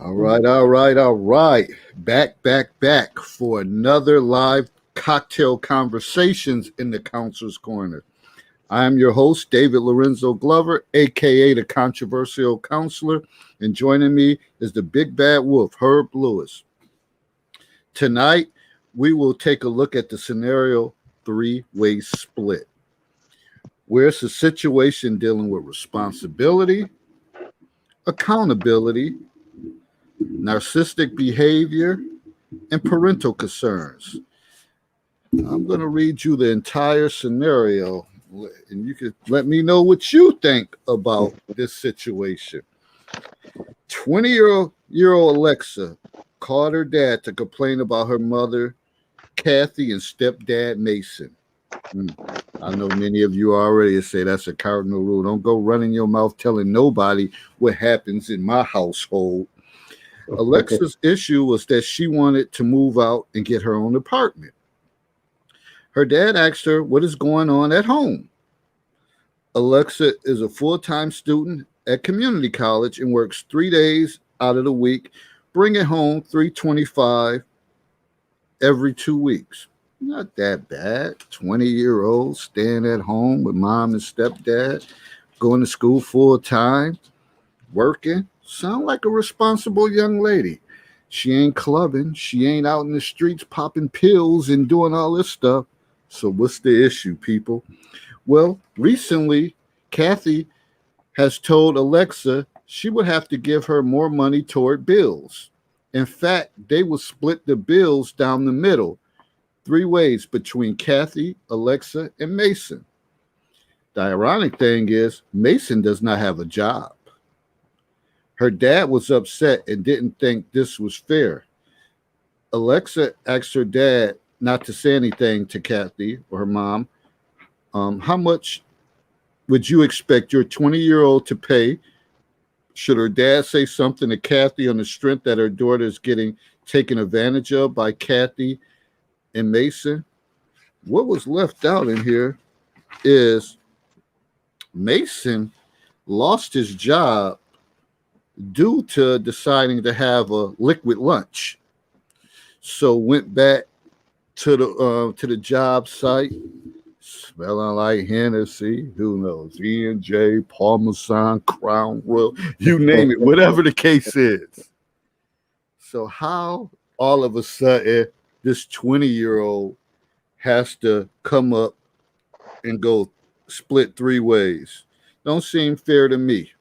All right. Back for another live cocktail conversations in the Counselor's Corner. I am your host, David Lorenzo Glover, aka the Controversial Counselor, and joining me is the Big Bad Wolf, Herb Lewis. Tonight, we will take a look at the scenario three-way split, where it's a situation dealing with responsibility, accountability, narcissistic behavior, and parental concerns. I'm going to read you the entire scenario, and you can let me know what you think about this situation. 20-year-old Alexa called her dad to complain about her mother, Kathy, and stepdad, Mason. I know many of you already say that's a cardinal rule. Don't go running your mouth telling nobody what happens in my household. Alexa's issue was that she wanted to move out and get her own apartment. Her dad asked her what is going on at home. Alexa is a full-time student at community college and works 3 days out of the week, bringing home $325 every 2 weeks. Not that bad. 20-year-old staying at home with mom and stepdad, going to school full-time, working. Sound like a responsible young lady. She ain't clubbing. She ain't out in the streets popping pills and doing all this stuff. So what's the issue, people? Well, recently, Kathy has told Alexa she would have to give her more money toward bills. In fact, they will split the bills down the middle, 3 ways between Kathy, Alexa, and Mason. The ironic thing is, Mason does not have a job. Her dad was upset and didn't think this was fair. Alexa asked her dad not to say anything to Kathy or her mom. How much would you expect your 20-year-old to pay? Should her dad say something to Kathy on the strength that her daughter is getting taken advantage of by Kathy and Mason? What was left out in here is Mason lost his job due to deciding to have a liquid lunch. So went back to the job site, smelling like Hennessy, who knows, E&J, Parmesan, Crown Royal, you name it, whatever the case is. So how all of a sudden this 20-year-old has to come up and go split 3 ways? Don't seem fair to me.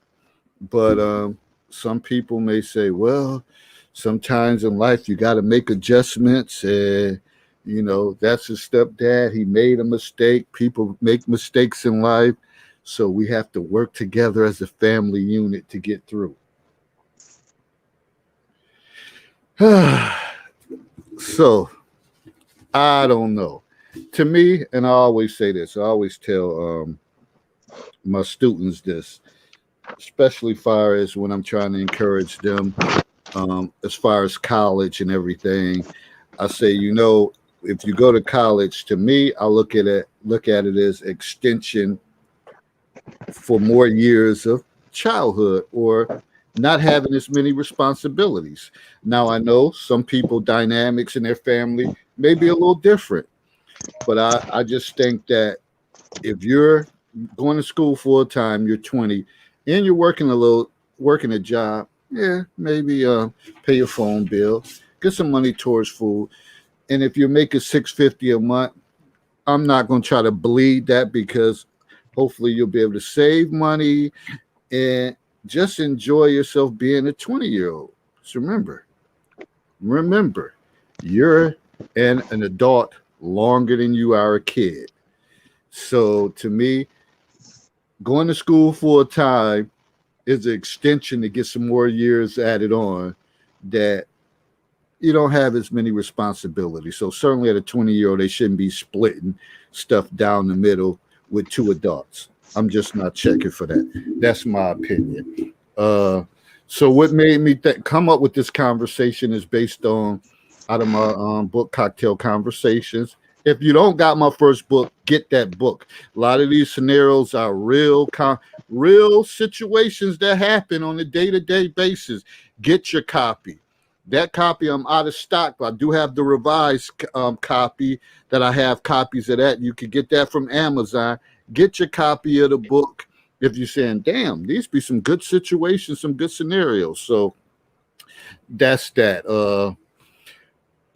But some people may say, well, sometimes in life you got to make adjustments. And, that's his stepdad. He made a mistake. People make mistakes in life. So we have to work together as a family unit to get through. So I don't know. To me, and I always say this, I always tell my students this, especially far as when I'm trying to encourage them, as far as college and everything. I say, if you go to college, to me, I look at it as extension for more years of childhood or not having as many responsibilities. Now, I know some people dynamics in their family may be a little different, but I just think that if you're going to school full time, you're 20, and you're working a job, maybe pay your phone bill, get some money towards food. And if you're making $650 a month, I'm not going to try to bleed that, because hopefully you'll be able to save money and just enjoy yourself being a 20-year-old. So remember, you're an adult longer than you are a kid. So to me, going to school full time is an extension to get some more years added on that you don't have as many responsibilities. So certainly at a 20-year-old, they shouldn't be splitting stuff down the middle with 2 adults. I'm just not checking for that. That's my opinion. So what made me come up with this conversation is based on out of my book, Cocktail Conversations. If you don't got my first book, get that book. A lot of these scenarios are real situations that happen on a day-to-day basis. get your copy. That copy I'm out of stock, but I do have the revised copy that I have copies of that. You can get that from Amazon. Get your copy of the book if you're saying, damn, these be some good situations, some good scenarios. So that's that.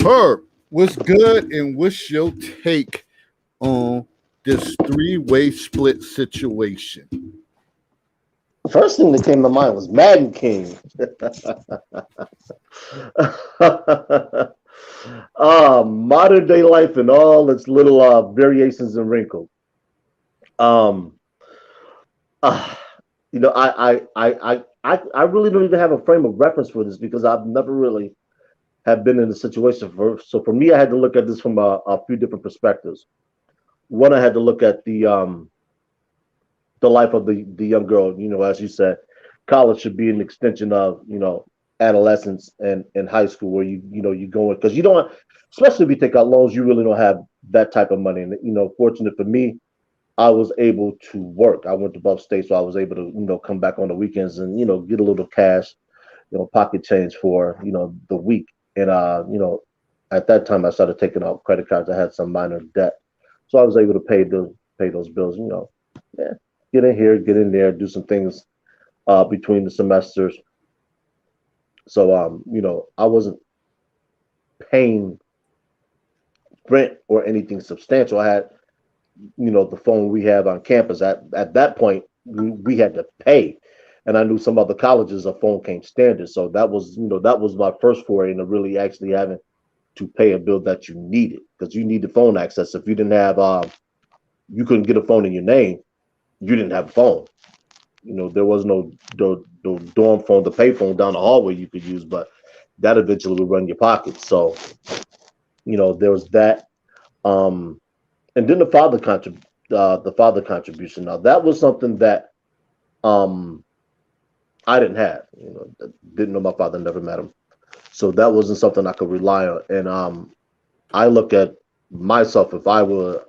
Herb, what's good and what's your take on this three-way split situation? First thing that came to mind was Madden King. Modern day life and all its little variations and wrinkles. Um, uh, I really don't even have a frame of reference for this because I've never really have been in a situation for. So for me, I had to look at this from a few different perspectives. One, I had to look at the life of the young girl. As you said, college should be an extension of adolescence and high school, where you go in because you don't, especially if you take out loans, you really don't have that type of money. And fortunate for me, I was able to work. I went to Buff State, so I was able to come back on the weekends and get a little cash, pocket change for the week. And at that time I started taking out credit cards. I had some minor debt, so I was able to pay those bills. Yeah, get in here, get in there, do some things between the semesters. So I wasn't paying rent or anything substantial. I had the phone we have on campus. At that point, we had to pay, and I knew some other colleges a phone came standard. So that was my first foray into really actually having to pay a bill that you needed, because you needed phone access. If you didn't have, you couldn't get a phone in your name, you didn't have a phone. There was no dorm phone, the pay phone down the hallway you could use, but that eventually would run your pockets. So there was that. And then the father contribution. Now that was something that um I didn't have. Didn't know my father, never met him, so that wasn't something I could rely on. And I look at myself, if I were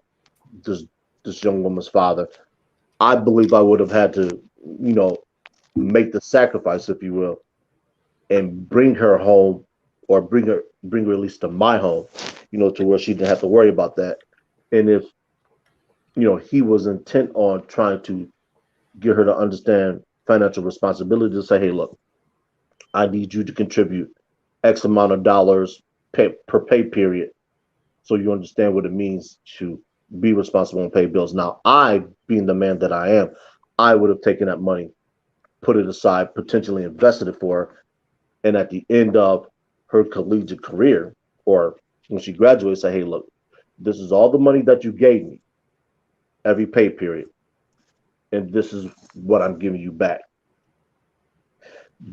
this this young woman's father, I believe I would have had to, make the sacrifice, if you will, and bring her home, or bring her at least to my home, to where she didn't have to worry about that. And if he was intent on trying to get her to understand financial responsibility, to say, hey, look, I need you to contribute X amount of dollars per pay period, so you understand what it means to be responsible and pay bills. Now, I, being the man that I am, I would have taken that money, put it aside, potentially invested it for her, and at the end of her collegiate career, or when she graduates, say, hey, look, this is all the money that you gave me every pay period, and this is what I'm giving you back.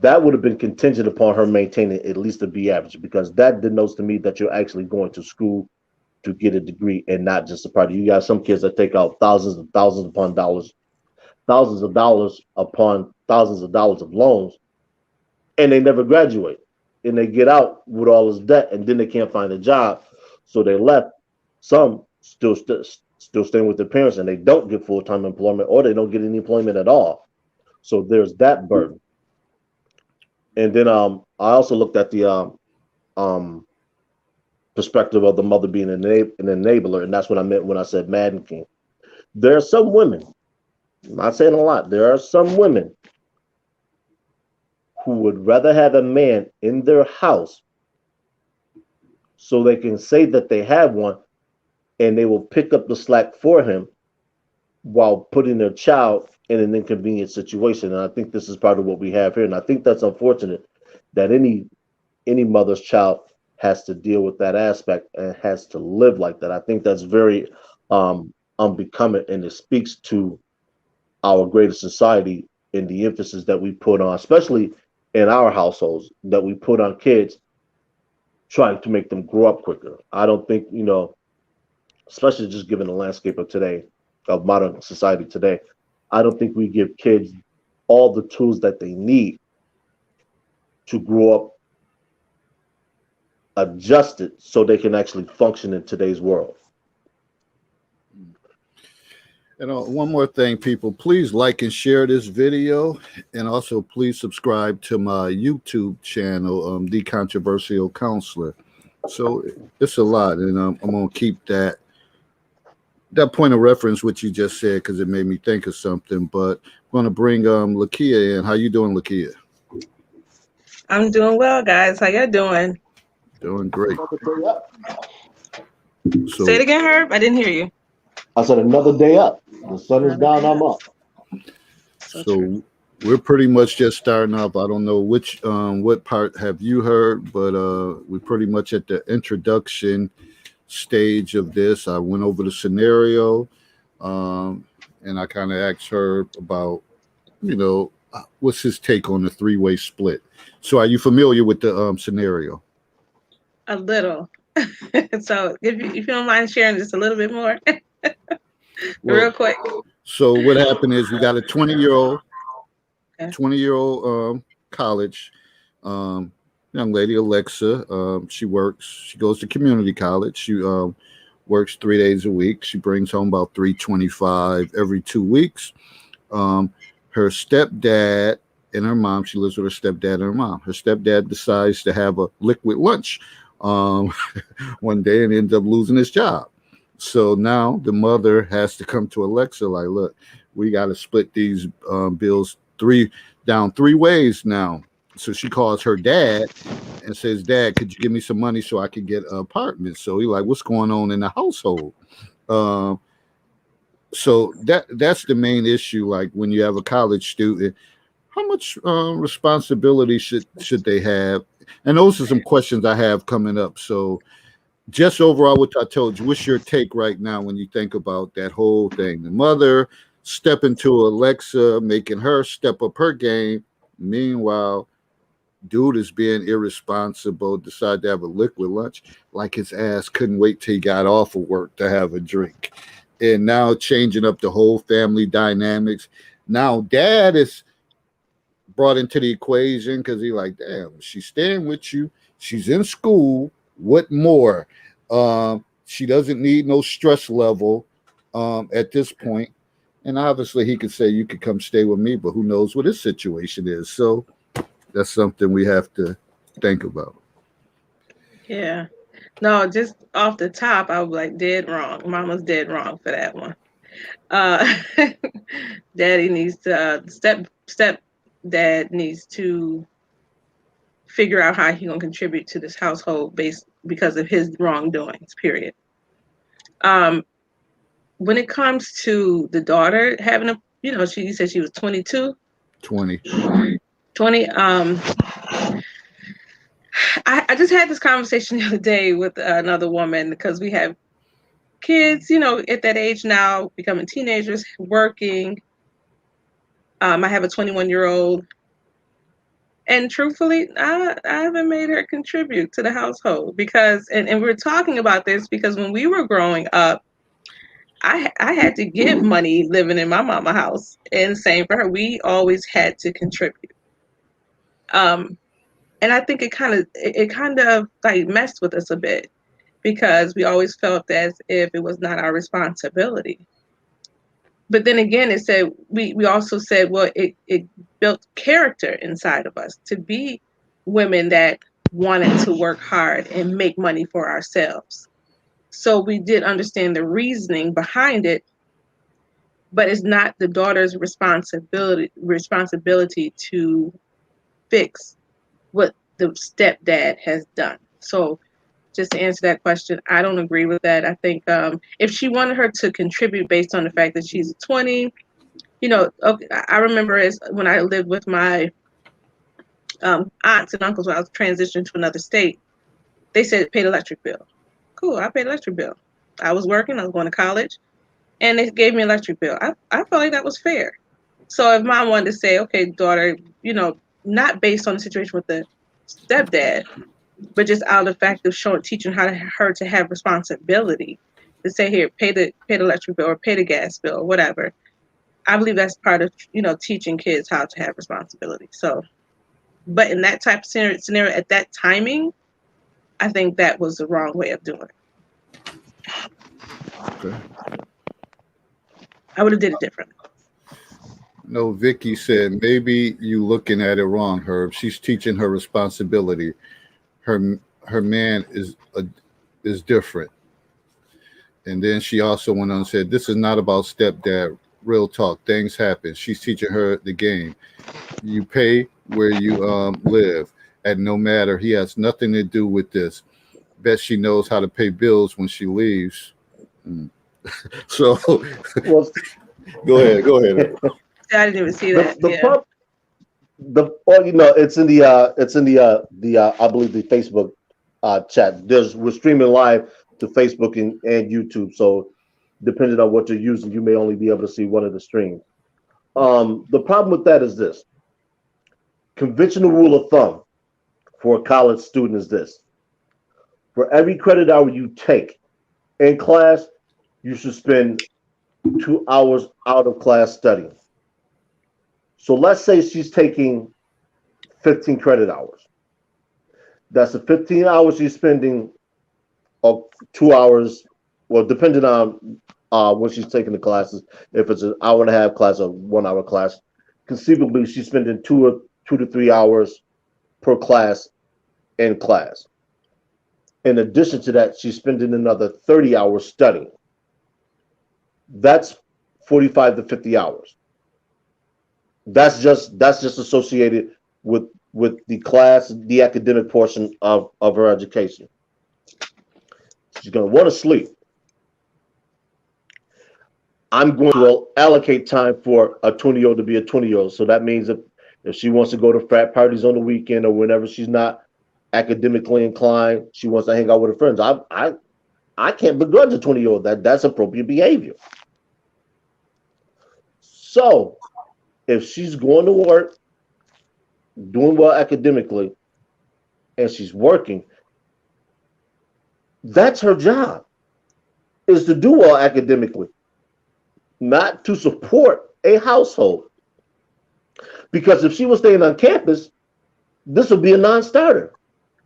That would have been contingent upon her maintaining at least a B average, because that denotes to me that you're actually going to school to get a degree and not just a party. You got some kids that take out thousands and thousands upon dollars, thousands of dollars upon thousands of dollars of loans, and they never graduate. And they get out with all this debt, and then they can't find a job. So they left. Some still staying with their parents, and they don't get full time employment, or they don't get any employment at all. So there's that burden. And then I also looked at the um, perspective of the mother being an enabler, and that's what I meant when I said Madden King. There are some women, I'm not saying a lot, there are some women who would rather have a man in their house so they can say that they have one, and they will pick up the slack for him while putting their child in an inconvenient situation. And I think this is part of what we have here. And I think that's unfortunate that any mother's child has to deal with that aspect and has to live like that. I think that's very unbecoming, and it speaks to our greater society and the emphasis that we put on, especially in our households, that we put on kids, trying to make them grow up quicker. I don't think, especially just given the landscape of today, of modern society today, I don't think we give kids all the tools that they need to grow up adjusted so they can actually function in today's world. One more thing, people, please like and share this video, and also please subscribe to my YouTube channel, The Controversial Counselor. So it's a lot, and I'm gonna keep that point of reference what you just said because it made me think of something. But I'm gonna bring Lakia in. How you doing, Lakia? I'm doing well, guys. How y'all doing? Doing great. So, say it again, Herb. I didn't hear you. I said another day up. The sun is down, I'm up. So we're pretty much just starting off. I don't know which what part have you heard, but we're pretty much at the introduction stage of this. I went over the scenario, and I kind of asked her about, what's his take on the three-way split. So are you familiar with the scenario? A little. So if you don't mind sharing just a little bit more, real quick. So what happened is we got a 20-year-old college young lady, Alexa. She goes to community college. She works 3 days a week. She brings home about $325 every 2 weeks. Her stepdad and her mom, she lives with her stepdad and her mom. Her stepdad decides to have a liquid lunch one day and ends up losing his job. So now the mother has to come to Alexa like, look, we got to split these bills three ways now. So she calls her dad and says, Dad, could you give me some money so I could get an apartment? So he's like, what's going on in the household? So that's the main issue. Like when you have a college student, how much responsibility should they have? And those are some questions I have coming up. So just overall, what I told you, what's your take right now when you think about that whole thing? The mother stepping to Alexa, making her step up her game. Meanwhile, dude is being irresponsible, decided to have a liquid lunch, like his ass couldn't wait till he got off of work to have a drink. And now changing up the whole family dynamics. Now dad is brought into the equation because he's like, damn, she's staying with you. She's in school. What more? She doesn't need no stress level at this point. And obviously he could say, you could come stay with me, but who knows what his situation is. So that's something we have to think about. Yeah. No, just off the top, I was like dead wrong. Mama's dead wrong for that one. Daddy needs to stepdad needs to figure out how he's gonna contribute to this household because of his wrongdoings, period. When it comes to the daughter having she said she was 22. 20. I just had this conversation the other day with another woman because we have kids, at that age now, becoming teenagers, working. I have a 21-year-old. And truthfully, I haven't made her contribute to the household because, and we're talking about this because when we were growing up, I had to give money living in my mama house, and same for her. We always had to contribute. And I think it kind of like messed with us a bit because we always felt as if it was not our responsibility. But then again, it said we also said, well, it built character inside of us to be women that wanted to work hard and make money for ourselves. So we did understand the reasoning behind it, but it's not the daughter's responsibility to fix what the stepdad has done. So just to answer that question, I don't agree with that. I think if she wanted her to contribute based on the fact that she's 20, okay, I remember when I lived with my aunts and uncles when I was transitioning to another state, they said pay the electric bill. Cool, I paid the electric bill. I was working, I was going to college, and they gave me an electric bill. I felt like that was fair. So if mom wanted to say, okay, daughter, not based on the situation with the stepdad, but just out of the fact of teaching her to have responsibility, to say, here, pay the electric bill or pay the gas bill or whatever. I believe that's part of teaching kids how to have responsibility. So, but in that type of scenario at that timing, I think that was the wrong way of doing it. Okay. I would have did it different. No, Vicky said maybe you looking at it wrong, Herb. She's teaching her responsibility. Her man is different. And then she also went on and said, "This is not about stepdad. Real talk. Things happen." She's teaching her the game. You pay where you live, and no matter, he has nothing to do with this. Bet she knows how to pay bills when she leaves. Mm. So Well, go ahead. I didn't even see the that. the Yeah. prob- it's in the I believe the Facebook chat. We're streaming live to Facebook and YouTube. So depending on what you're using, you may only be able to see one of the streams. The problem with that is this: conventional rule of thumb for a college student is this: for every credit hour you take in class, you should spend 2 hours out of class studying. So let's say she's taking 15 credit hours. That's the 15 hours she's spending, or 2 hours, well, depending on when she's taking the classes. If it's an hour and a half class or 1 hour class, conceivably she's spending 2 to 3 hours per class in class. In addition to that, she's spending another 30 hours studying. That's 45 to 50 hours. That's just associated with the class, the academic portion of her education. She's going to want to sleep. I'm going to allocate time for a 20-year-old to be a 20-year-old. So that means if she wants to go to frat parties on the weekend or whenever she's not academically inclined, she wants to hang out with her friends. I can't begrudge a 20-year-old that's appropriate behavior. So if she's going to work, doing well academically, and she's working, that's her job, is to do well academically, not to support a household. Because if she was staying on campus, this would be a non-starter.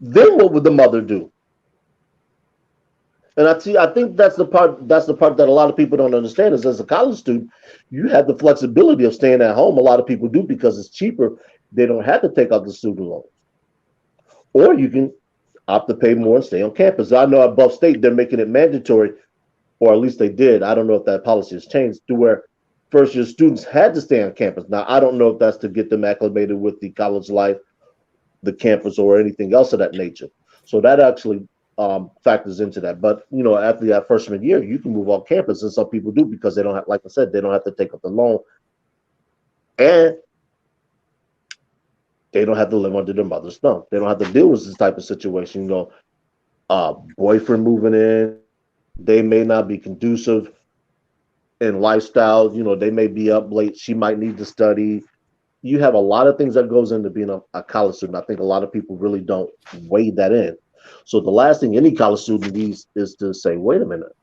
Then what would the mother do? And I think that's the part that a lot of people don't understand is as a college student, you have the flexibility of staying at home. A lot of people do because it's cheaper. They don't have to take out the student loans. Or you can opt to pay more and stay on campus. I know at Buff State, they're making it mandatory, or at least they did. I don't know if that policy has changed to where first year students had to stay on campus. Now, I don't know if that's to get them acclimated with the college life, the campus, or anything else of that nature. So that actually factors into that. But after that freshman year, you can move off campus, and some people do because they don't have, like I said, they don't have to take up the loan, and they don't have to live under their mother's thumb. They don't have to deal with this type of situation. Boyfriend moving in, they may not be conducive in lifestyle. They may be up late. She might need to study. You have a lot of things that goes into being a college student. I think a lot of people really don't weigh that in. So the last thing any college student needs is to say, wait a minute,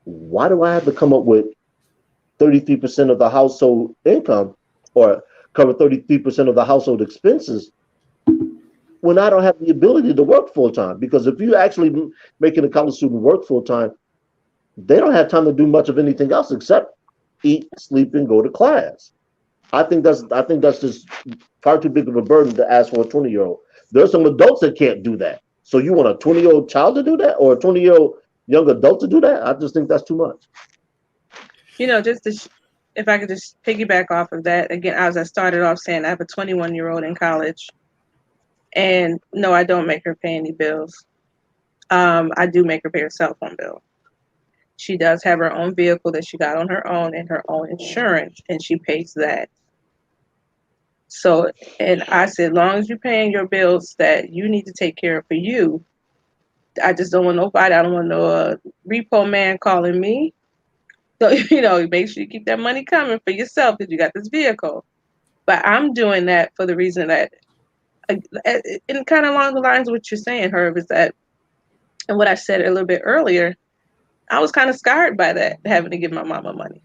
why do I have to come up with 33% of the household income or cover 33% of the household expenses when I don't have the ability to work full time? Because if you actually making a college student work full time, they don't have time to do much of anything else except eat, sleep, and go to class. I think that's just far too big of a burden to ask for a 20-year-old. There's some adults that can't do that. So you want a 20-year-old child to do that, or a 20-year-old young adult to do that? I just think that's too much. If I could just piggyback off of that again, as I started off saying, I have a 21-year-old in college, and no, I don't make her pay any bills. I do make her pay her cell phone bill. She does have her own vehicle that she got on her own and her own insurance, and she pays that. So, and I said, as long as you're paying your bills that you need to take care of for you, I just don't want nobody. I don't want no repo man calling me. So, make sure you keep that money coming for yourself because you got this vehicle. But I'm doing that for the reason that, and kind of along the lines of what you're saying, Herb, is that, and what I said a little bit earlier, I was kind of scarred by that, having to give my mama money.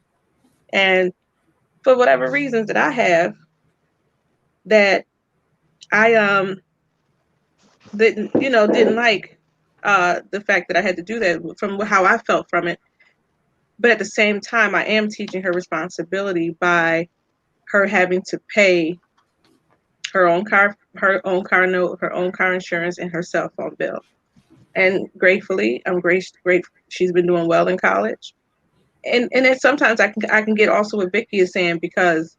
And for whatever reasons that I have, that I didn't like the fact that I had to do that from how I felt from it. But at the same time, I am teaching her responsibility by her having to pay her own car note, her own car insurance, and her cell phone bill. And gratefully, I'm grateful she's been doing well in college. And then sometimes I can get also what Vicky is saying, because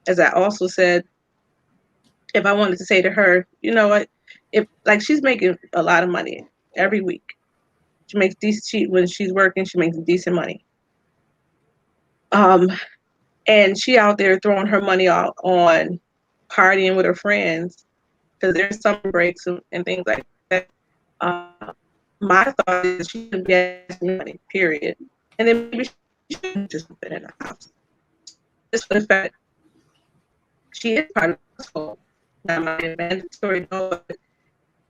as I also said, if I wanted to say to her, you know what, if like she's making a lot of money every week. She makes decent, when she's working, she makes decent money. And she out there throwing her money out on partying with her friends, because there's summer breaks and things like that. My thought is she shouldn't be asking money, period. And then maybe she shouldn't just been in the house. Just for the fact she is part of the household. Now, my mandatory, no, but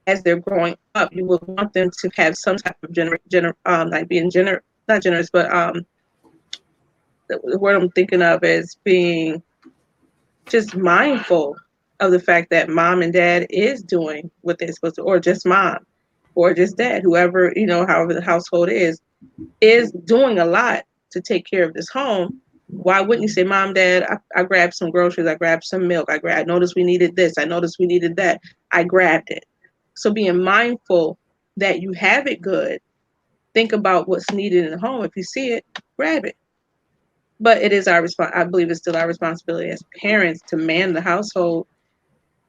as they're growing up, you would want them to have some type of like being not generous, but the word I'm thinking of is being just mindful of the fact that mom and dad is doing what they're supposed to, or just mom, or just dad, whoever, you know, however the household is doing a lot to take care of this home. Why wouldn't you say, Mom, Dad, I grabbed some groceries, I grabbed some milk, I noticed we needed this, I noticed we needed that, I grabbed it. So being mindful that you have it good, think about what's needed in the home. If you see it, grab it. But it is our I believe it's still our responsibility as parents to man the household.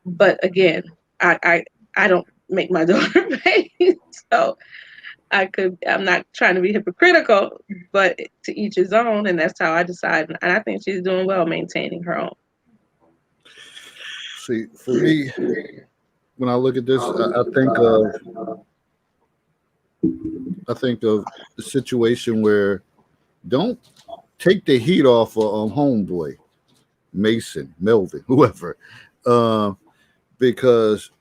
But again, I don't make my daughter pay, so I'm not trying to be hypocritical, but to each his own, and that's how I decide. And I think she's doing well maintaining her own. See, for me, when I look at this, I think of the situation where don't take the heat off of homeboy, Mason, Melvin, whoever, because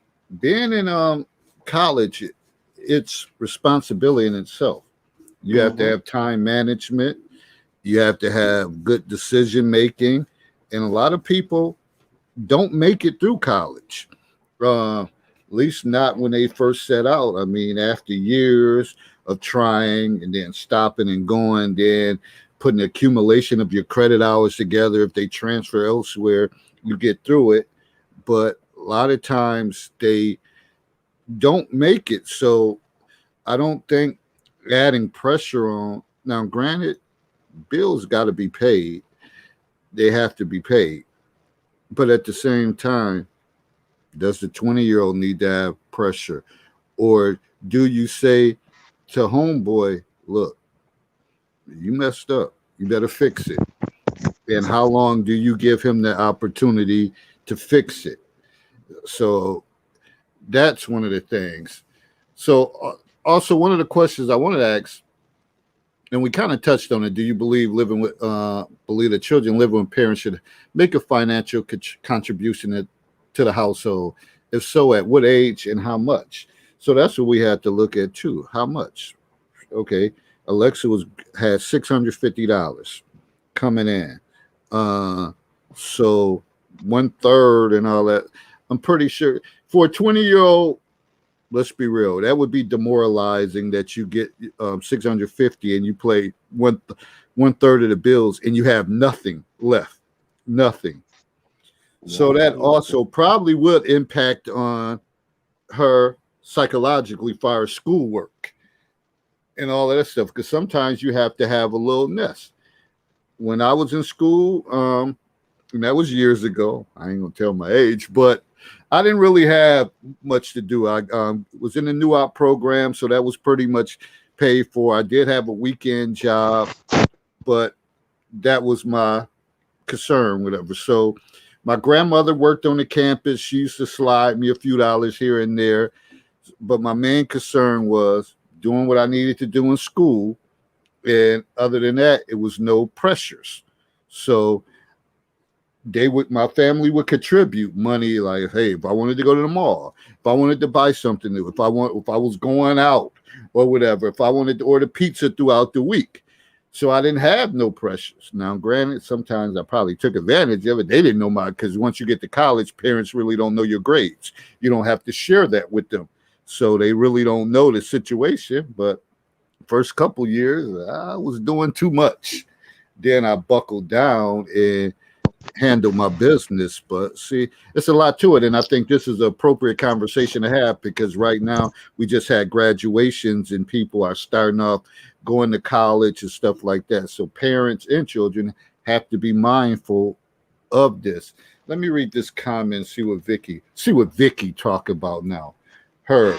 being in college, it's responsibility in itself. You have to have time management. You have to have good decision making, and a lot of people don't make it through college. At least not when they first set out. I mean, after years of trying and then stopping and going, then putting the accumulation of your credit hours together. If they transfer elsewhere, you get through it. But a lot of times they don't make it. So I don't think adding pressure on, now granted, bills got to be paid. They have to be paid. But at the same time, does the 20-year-old need to have pressure? Or do you say to homeboy, look, you messed up. You better fix it. And how long do you give him the opportunity to fix it? So that's one of the things. So also one of the questions I wanted to ask, and we kind of touched on it, do you believe that children living with parents should make a financial contribution to the household? If so, at what age and how much? So that's what we had to look at too. How much? Okay. Alexa had $650 coming in. So 1/3 and all that. I'm pretty sure for a 20-year-old, let's be real, that would be demoralizing that you get $650 and you play 1/3 of the bills and you have nothing left. Nothing. So that also probably would impact on her psychologically for her schoolwork and all of that stuff, because sometimes you have to have a little nest. When I was in school, and that was years ago, I ain't gonna tell my age, but I didn't really have much to do. I was in the New Op program, so that was pretty much paid for. I did have a weekend job, but that was my concern, whatever. So my grandmother worked on the campus. She used to slide me a few dollars here and there, but my main concern was doing what I needed to do in school. And other than that, it was no pressures. So my family would contribute money, like, hey, if I wanted to go to the mall, if I wanted to buy something new, if I was going out or whatever, if I wanted to order pizza throughout the week. So I didn't have no pressures. Now, granted, sometimes I probably took advantage of it. They didn't know because once you get to college, parents really don't know your grades. You don't have to share that with them. So they really don't know the situation. But First couple years, I was doing too much. Then I buckled down and handled my business. But see, it's a lot to it. And I think this is an appropriate conversation to have because right now we just had graduations and people are starting off going to college and stuff like that. So parents and children have to be mindful of this. Let me read this comment, see what Vicky talk about now. Her,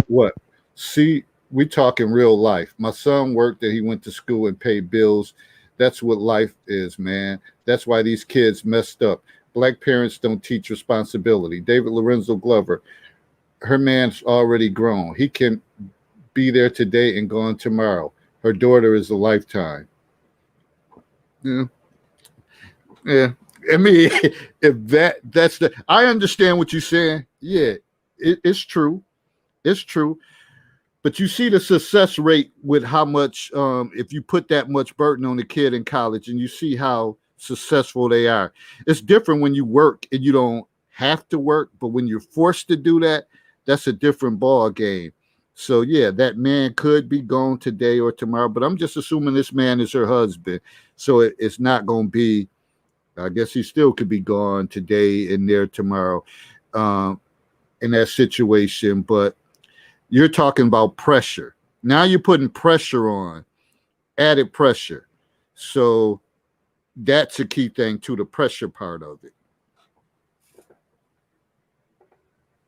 what? See, we talking real life. My son worked that he went to school and paid bills. That's what life is, man. That's why these kids messed up. Black parents don't teach responsibility. David Lorenzo Glover, her man's already grown. He can be there today and gone tomorrow. Her daughter is a lifetime. Yeah. Yeah. I mean, if that's the, I understand what you're saying. Yeah, it's true. It's true. But you see the success rate with how much, if you put that much burden on a kid in college and you see how successful they are. It's different when you work and you don't have to work, but when you're forced to do that, that's a different ball game. So yeah, that man could be gone today or tomorrow, but I'm just assuming this man is her husband. So it's not going to be, I guess he still could be gone today and there tomorrow in that situation. But you're talking about pressure. Now you're putting pressure on, added pressure. So that's a key thing to the pressure part of it.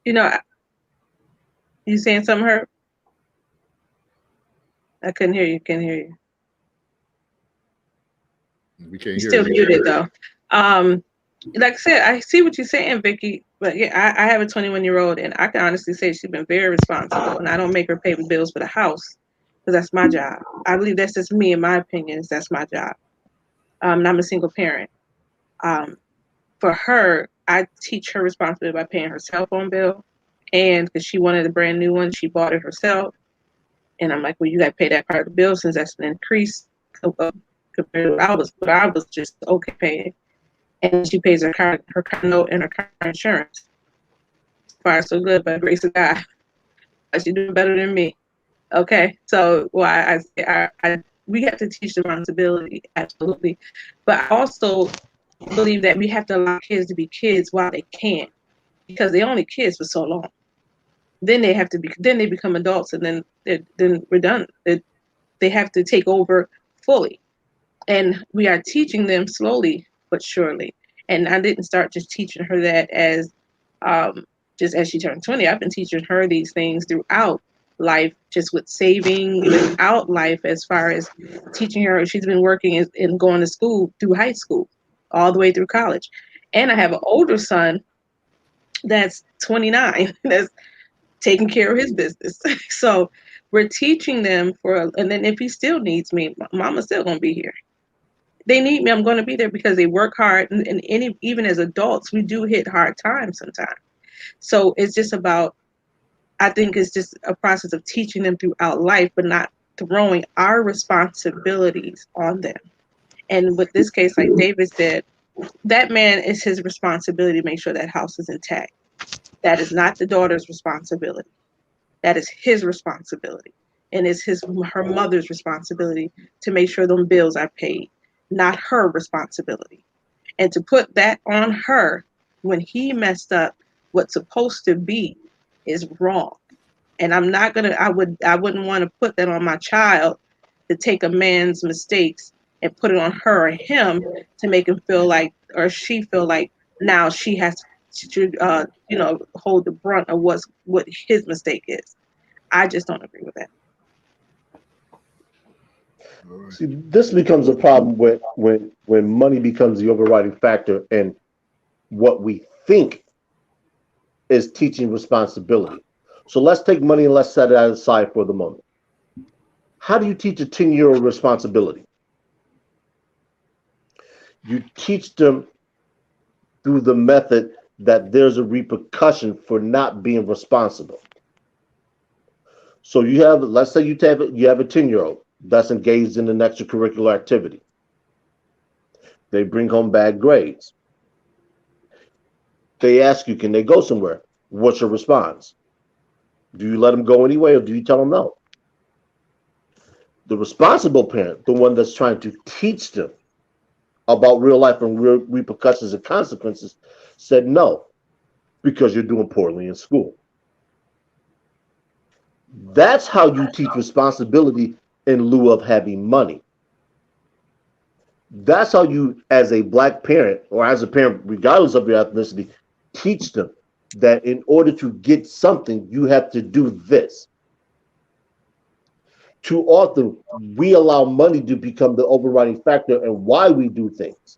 You know, you saying something, Herb? I couldn't hear you. Can't hear you. We can't You're hear still you. muted though. Like I said, I see what you're saying, Vicky. But yeah, I have a 21-year-old, and I can honestly say she's been very responsible. And I don't make her pay the bills for the house because that's my job. I believe that's just me, in my opinions. That's my job. And I'm a single parent. For her, I teach her responsibility by paying her cell phone bill, and because she wanted a brand new one, she bought it herself. And I'm like, well, you got to pay that part of the bill since that's an increase compared to what I was just okay paying. And she pays her car note and her car insurance. Far so good, by the grace of God. She's doing better than me. Okay, so why we have to teach the responsibility, absolutely, but I also believe that we have to allow kids to be kids while they can, because they're only kids for so long. Then they become adults, and then we're done. They have to take over fully, and we are teaching them slowly but surely. And I didn't start just teaching her that as just as she turned 20. I've been teaching her these things throughout life, just with saving, without life, as far as teaching her. She's been working and going to school through high school, all the way through college. And I have an older son that's 29 that's taking care of his business. So we're teaching them and then if he still needs me, mama's still going to be here. They need me, I'm going to be there, because they work hard. And even as adults, we do hit hard times sometimes. So it's just about, I think it's just a process of teaching them throughout life, but not throwing our responsibilities on them. And with this case, like David said, that man, is his responsibility to make sure that house is intact. That is not the daughter's responsibility. That is his responsibility. And it's her mother's responsibility to make sure those bills are paid, not her responsibility. And to put that on her when he messed up what's supposed to be is wrong. And I'm not gonna, I wouldn't want to put that on my child, to take a man's mistakes and put it on her or him to make him feel like, or she feel like now she has to hold the brunt of what his mistake is. I just don't agree with that. See, this becomes a problem when money becomes the overriding factor and what we think is teaching responsibility. So let's take money and let's set it aside for the moment. How do you teach a 10-year-old responsibility? You teach them through the method that there's a repercussion for not being responsible. So let's say you have a 10-year-old that's engaged in an extracurricular activity. They bring home bad grades. They ask you, can they go somewhere? What's your response? Do you let them go anyway, or do you tell them no? The responsible parent, the one that's trying to teach them about real life and real repercussions and consequences, said no, because you're doing poorly in school. That's how you teach responsibility in lieu of having money. That's how you, as a black parent or as a parent, regardless of your ethnicity, teach them that in order to get something, you have to do this. Too often, we allow money to become the overriding factor and why we do things.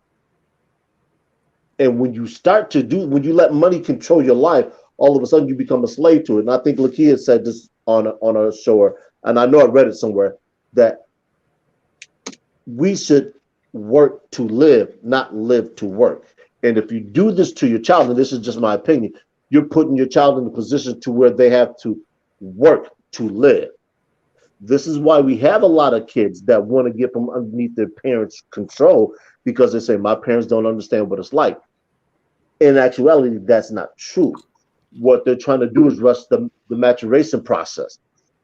And when you start to do, when you let money control your life, all of a sudden you become a slave to it. And I think Lakia said this on a show, and I know I read it somewhere, that we should work to live, not live to work. And if you do this to your child, and this is just my opinion, you're putting your child in a position to where they have to work to live. This is why we have a lot of kids that want to get from underneath their parents' control, because they say, my parents don't understand what it's like. In actuality, that's not true. What they're trying to do is rush the maturation process.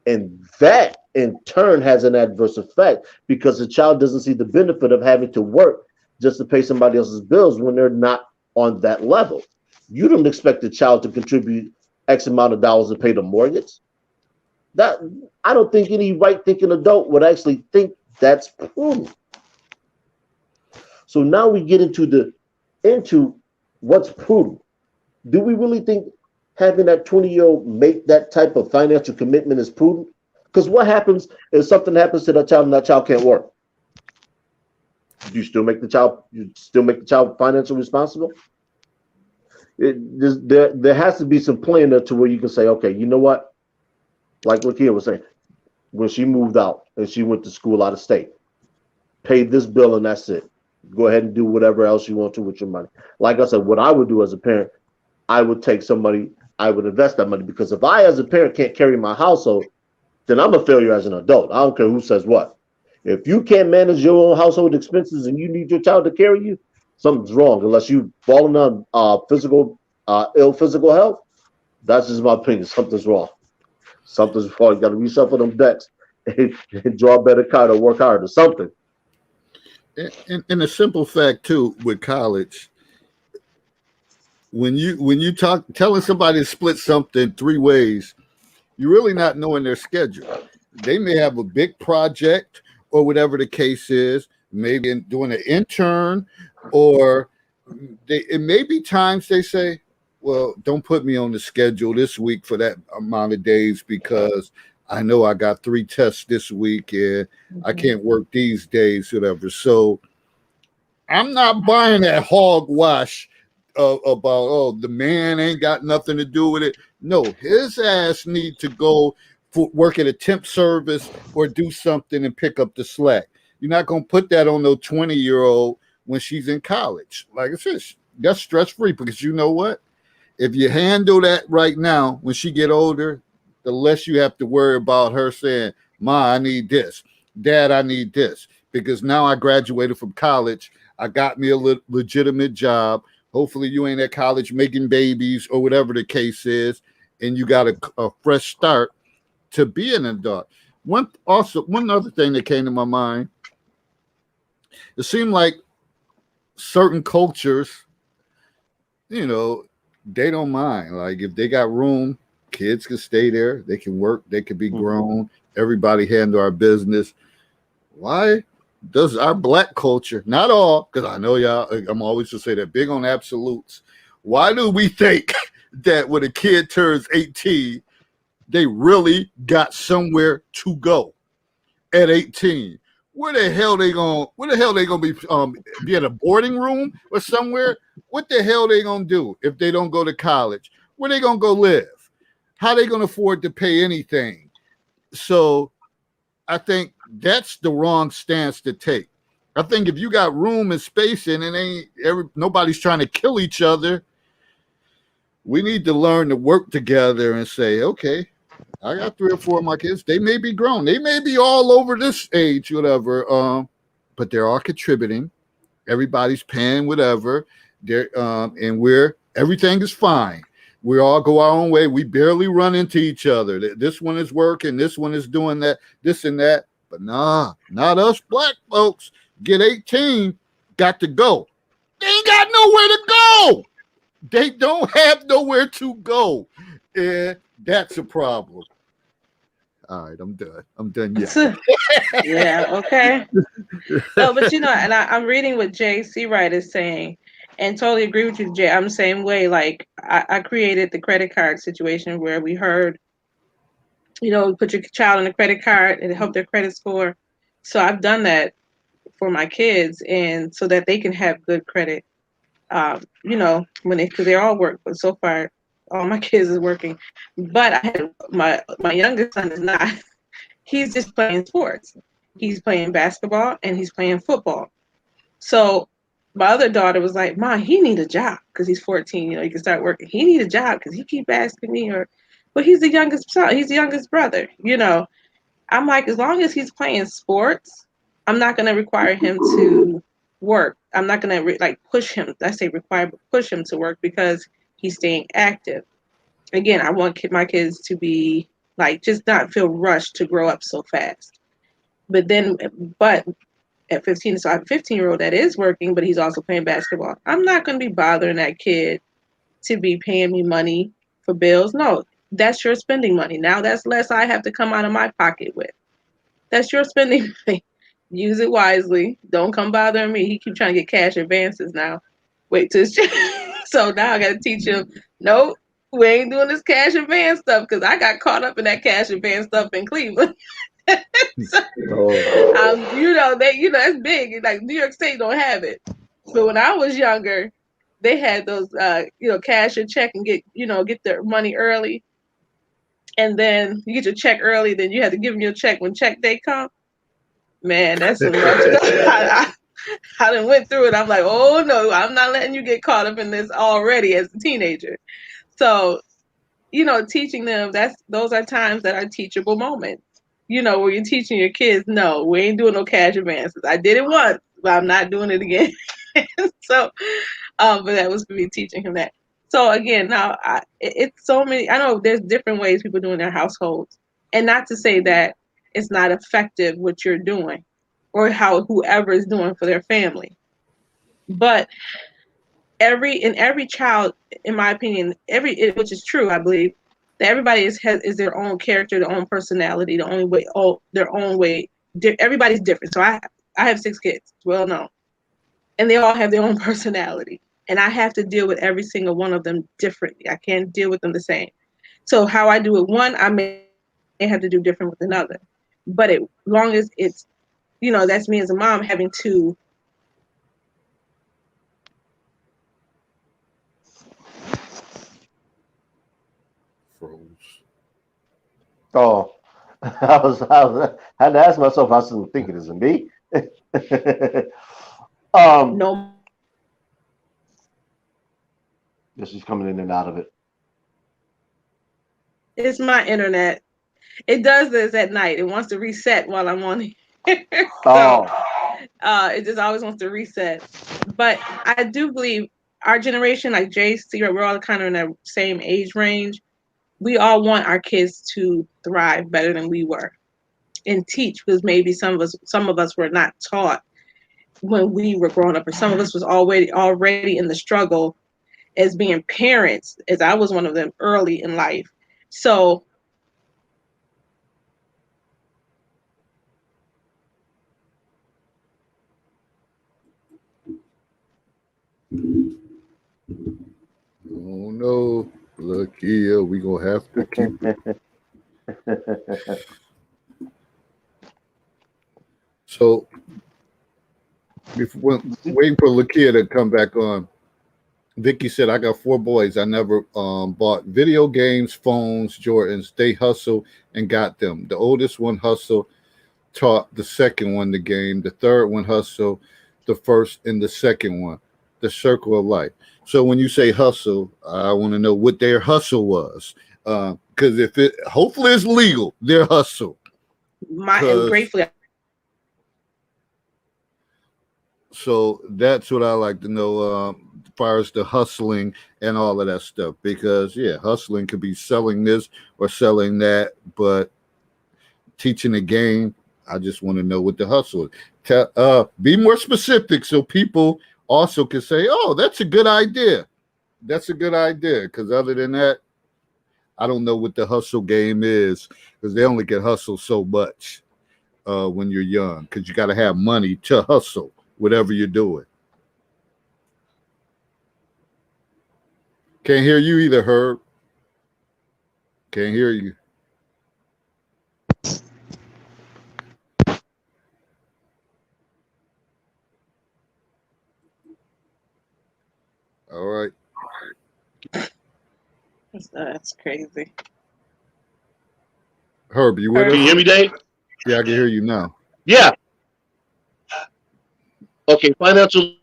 And that, in turn, has an adverse effect because the child doesn't see the benefit of having to work just to pay somebody else's bills when they're not on that level. You don't expect the child to contribute X amount of dollars to pay the mortgage. That, I don't think any right-thinking adult would actually think that's prudent. So now we get into what's prudent. Do we really think having that 20-year-old make that type of financial commitment is prudent? Because what happens if something happens to that child and that child can't work? Do you still make the child financially responsible? There has to be some plan there to where you can say, okay, you know what? Like Lakia was saying, when she moved out and she went to school out of state, paid this bill and that's it. Go ahead and do whatever else you want to with your money. Like I said, what I would do as a parent, I would take some money, I would invest that money, because if I as a parent can't carry my household, then I'm a failure as an adult. I don't care who says what. If you can't manage your own household expenses and you need your child to carry you, something's wrong. Unless you've fallen on ill physical health, that's just my opinion. Something's wrong. Something's wrong. You got to reshuffle them decks and draw a better card or work harder. Something. And a simple fact too with college, when you talk telling somebody to split something 3 ways, you're really not knowing their schedule. They may have a big project or whatever the case is, maybe doing an intern, or it may be times they say, well, don't put me on the schedule this week for that amount of days because I know I got 3 tests this week and I can't work these days, whatever. So I'm not buying that hogwash about, the man ain't got nothing to do with it. No, his ass need to go work at a temp service or do something and pick up the slack. You're not going to put that on no 20-year-old when she's in college. Like I said, that's stress-free, because you know what? If you handle that right now, when she get older, the less you have to worry about her saying, Ma, I need this. Dad, I need this. Because now I graduated from college. I got me a legitimate job. Hopefully you ain't at college making babies or whatever the case is, and you got a fresh start to be an adult. One other thing that came to my mind, it seemed like certain cultures, they don't mind. Like if they got room, kids can stay there. They can work. They can be grown. Everybody handle our business. Why does our black culture, not all, because I know y'all, I'm always to say that big on absolutes. Why do we think that when a kid turns 18, they really got somewhere to go at 18? Where the hell they gonna be at a boarding room or somewhere? What the hell they gonna do if they don't go to college? Where they gonna go live? How they gonna afford to pay anything? So I think that's the wrong stance to take. I think if you got room and space and nobody's trying to kill each other, we need to learn to work together and say, okay, I got 3 or 4 of my kids. They may be grown. They may be all over this age, whatever. But they're all contributing. Everybody's paying whatever. And everything is fine. We all go our own way. We barely run into each other. This one is working. This one is doing that, this and that. But nah, not us black folks. Get 18, got to go. They ain't got nowhere to go. They don't have nowhere to go. And that's a problem. All right, I'm done. I'm done yet. Yeah, okay. No, but and I'm reading what J.C. Wright is saying, and totally agree with you, Jay. I'm the same way. Like I created the credit card situation where we heard, put your child on a credit card and help their credit score. So I've done that for my kids, and so that they can have good credit. Because they all work, but so far all my kids is working. But I had my youngest son is not. He's just playing sports. He's playing basketball and he's playing football. So my other daughter was like, "Mom, he need a job because he's 14. He can start working. He need a job because he keep asking me." But he's the youngest son. He's the youngest brother. I'm like, as long as he's playing sports, I'm not going to require him to work. I'm not going to push him. I say require, but push him to work because he's staying active. Again, I want my kids to be just not feel rushed to grow up so fast. But at 15, so I have a 15-year-old that is working, but he's also playing basketball. I'm not going to be bothering that kid to be paying me money for bills. No, that's your spending money. Now that's less I have to come out of my pocket with. That's your spending money. Use it wisely. Don't come bothering me. He keep trying to get cash advances now. Wait till so now I got to teach him, nope, we ain't doing this cash advance stuff because I got caught up in that cash advance stuff in Cleveland. So, that's big. Like New York State don't have it. But when I was younger, they had those, cash your check and get their money early. And then you get your check early, then you have to give them your check when check day come. Man, that's so much. I done went through it. I'm like, oh no, I'm not letting you get caught up in this already as a teenager. So, teaching them, those are times that are teachable moments. Where you're teaching your kids, no, we ain't doing no cash advances. I did it once, but I'm not doing it again. So, but that was for me teaching him that. So again, now it's so many. I know there's different ways people do in their households, and not to say that it's not effective what you're doing, or how whoever is doing for their family. But every child, in my opinion, which is true, I believe that everybody is their own character, their own personality, their own way. Everybody's different. So I have 6 kids, well known, and they all have their own personality. And I have to deal with every single one of them differently. I can't deal with them the same. So how I do it, one, I may have to do different with another. But as long as it's, that's me as a mom having to. Froze. Oh, I had to ask myself. I wasn't thinking, is it me? No. This is coming in and out of it. It's my internet. It does this at night. It wants to reset while I'm on here. So, it just always wants to reset. But I do believe our generation, like JC, we're all kind of in that same age range. We all want our kids to thrive better than we were and teach, because maybe some of us were not taught when we were growing up, or some of us was already in the struggle as being parents, as I was one of them early in life. So oh no, look here, we gonna have to keep it. So before waiting for Lakia to come back on, Vicky said, I got 4 boys. I never bought video games, phones, Jordans. They hustle and got them. The oldest one hustle, taught the second one the game. The third one hustle, the first and the second one. The circle of life. So when you say hustle, I want to know what their hustle was. Because hopefully it's legal, their hustle. And gratefully. So that's what I like to know, as far as the hustling and all of that stuff. Because, hustling could be selling this or selling that, but teaching a game, I just want to know what the hustle is. Be more specific so people also can say, oh, that's a good idea. That's a good idea. Because other than that, I don't know what the hustle game is, because they only can hustle so much when you're young, because you got to have money to hustle whatever you're doing. Can't hear you either, Herb. Can't hear you. All right. That's crazy. Herb, you with Can you us? hear me, Dave? Yeah, I can hear you now. Yeah. Okay, financial.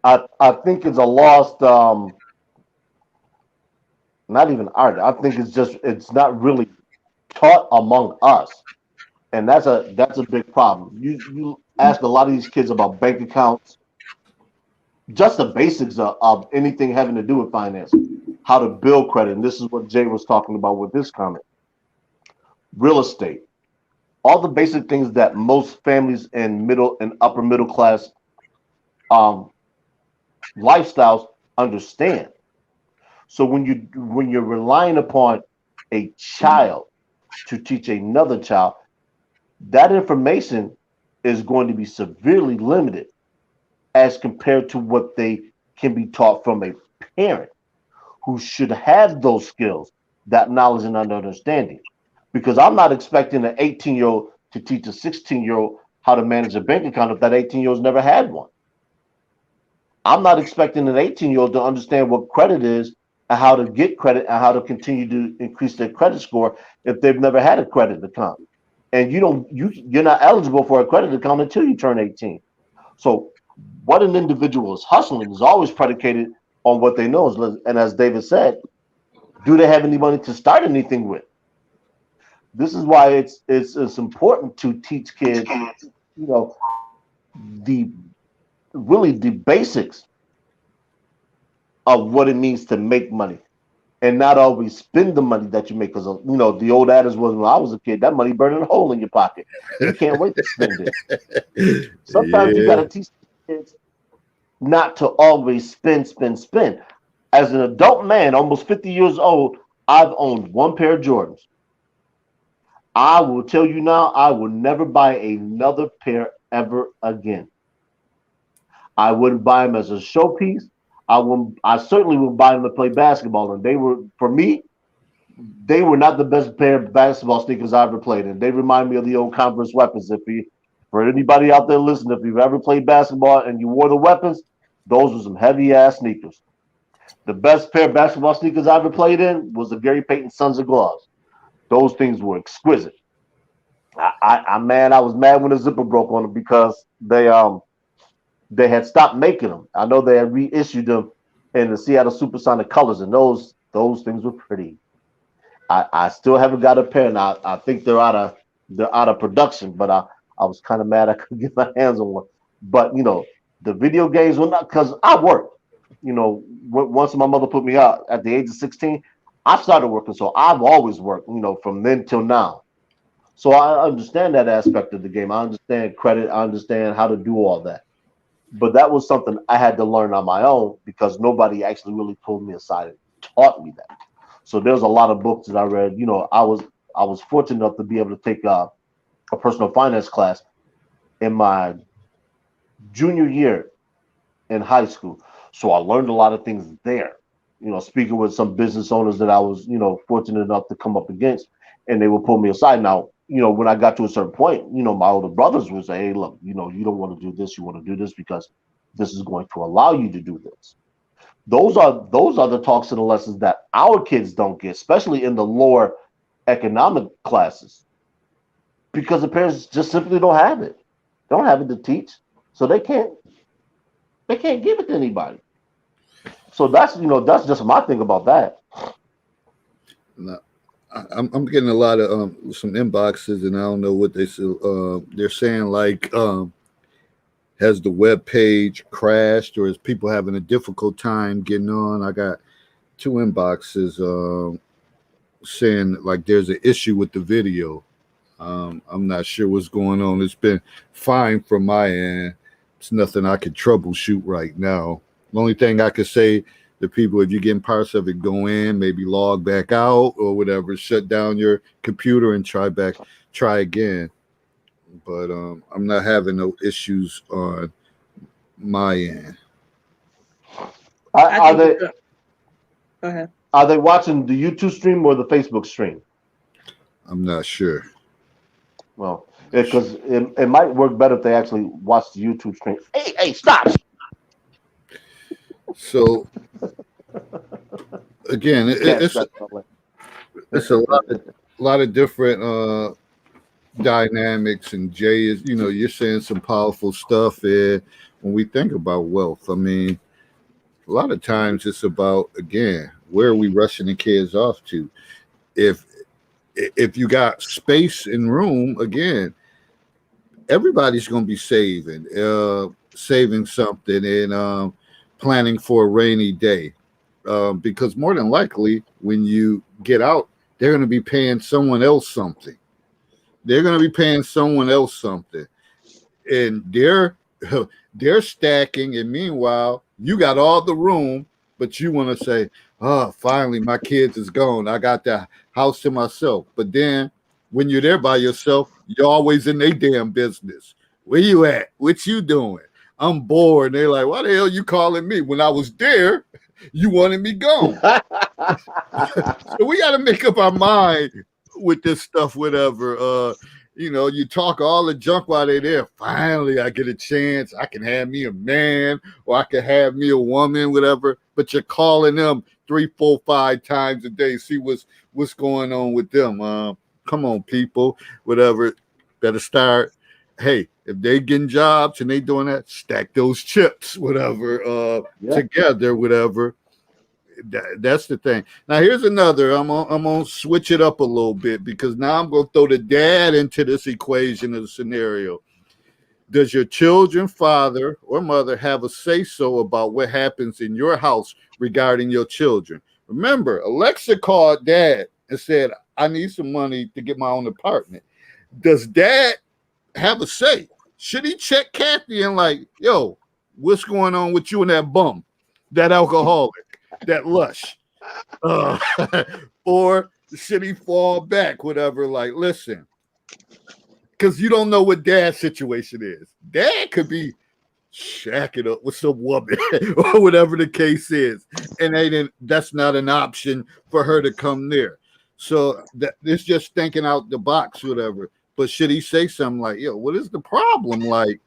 I think it's a lost, not even art. I think it's not really taught among us, and that's a big problem. You ask a lot of these kids about bank accounts, just the basics of anything having to do with finance, how to build credit, and this is what Jay was talking about with this comment. Real estate, all the basic things that most families in middle and upper middle class um, lifestyles understand. So when you're relying upon a child to teach another child, that information is going to be severely limited as compared to what they can be taught from a parent who should have those skills, that knowledge and understanding. Because I'm not expecting an 18-year-old to teach a 16-year-old how to manage a bank account if that 18-year-old's never had one. I'm not expecting an 18-year-old to understand what credit is and how to get credit and how to continue to increase their credit score if they've never had a credit account. And you're not eligible for a credit account until you turn 18. So what an individual is hustling is always predicated on what they know. And as David said, do they have any money to start anything with? This is why it's important to teach kids, the really the basics of what it means to make money and not always spend the money that you make. Because the old adage was, when I was a kid, that money burning a hole in your pocket. You can't wait to spend it. Sometimes you got to teach kids not to always spend. As an adult man, almost 50 years old, I've owned one pair of Jordans. I will tell you now, I will never buy another pair ever again. I wouldn't buy them as a showpiece. I certainly wouldn't buy them to play basketball. And for me, they were not the best pair of basketball sneakers I ever played in. They remind me of the old Converse weapons. For anybody out there listening, if you've ever played basketball and you wore the weapons, those were some heavy ass sneakers. The best pair of basketball sneakers I ever played in was the Gary Payton Sons of Gloves. Those things were exquisite. I was mad when the zipper broke on them because they had stopped making them. I know they had reissued them in the Seattle Supersonic colors, and those things were pretty. I still haven't got a pair, and I think they're out of production. But I was kind of mad I couldn't get my hands on one. But the video games were not, because I worked. Once my mother put me out at the age of 16, I started working, so I've always worked. From then till now. So I understand that aspect of the game. I understand credit. I understand how to do all that. But that was something I had to learn on my own because nobody actually really pulled me aside and taught me that. So there's a lot of books that I read. I was fortunate enough to be able to take a personal finance class in my junior year in high school. So I learned a lot of things there. Speaking with some business owners that I was, fortunate enough to come up against, and they would pull me aside. Now, when I got to a certain point, my older brothers would say, hey, look, you don't want to do this. You want to do this because this is going to allow you to do this. Those are the talks and the lessons that our kids don't get, especially in the lower economic classes, because the parents just simply don't have it. They don't have it to teach, so they can't give it to anybody. So that's just my thing about that. No, I'm getting a lot of some inboxes, and I don't know what they're saying. Like, has the web page crashed, or is people having a difficult time getting on? I got two inboxes. saying like there's an issue with the video. I'm not sure what's going on. It's been fine from my end. It's nothing I could troubleshoot right now. The only thing I could say to people, if you're getting parts of it, go in, maybe log back out or whatever, shut down your computer and try again. But I'm not having no issues on my end. Are they Go ahead. are they watching the YouTube stream or the Facebook stream? I'm not sure. Well, because it might work better if they actually watch the YouTube stream. Hey, stop! So again, it's a lot of different dynamics, and Jay is, you're saying some powerful stuff. And when we think about wealth, I mean, a lot of times it's about, again, where are we rushing the kids off to? If you got space and room, again, everybody's going to be saving something and planning for a rainy day, because more than likely when you get out, they're going to be paying someone else something. And they're stacking, and meanwhile you got all the room, but you want to say, oh, finally my kids is gone, I got the house to myself. But then when you're there by yourself, you're always in their damn business. Where you at? What you doing? I'm bored. And they're like, why the hell you calling me? When I was there, you wanted me gone. So we got to make up our mind with this stuff, whatever. You talk all the junk while they're there. Finally, I get a chance. I can have me a man, or I can have me a woman, whatever. But you're calling them 3, 4, 5 times a day. See what's going on with them. Come on, people, whatever. Better start. Hey, if they getting jobs and they doing that, stack those chips, whatever, together, whatever. That's the thing. Now here's another. I'm gonna switch it up a little bit, because now I'm gonna throw the dad into this equation of the scenario. Does your children, father or mother, have a say-so about what happens in your house regarding your children? Remember, Alexa called dad and said, I need some money to get my own apartment. Does dad have a say? Should he check Kathy and like, yo, what's going on with you and that bum, that alcoholic, that lush? Or should he fall back, whatever, like, listen, because you don't know what dad's situation is. Dad could be shacking up with some woman or whatever the case is, and that's not an option for her to come near. So it's just thinking out the box, whatever. But should he say something like, yo, what is the problem? Like,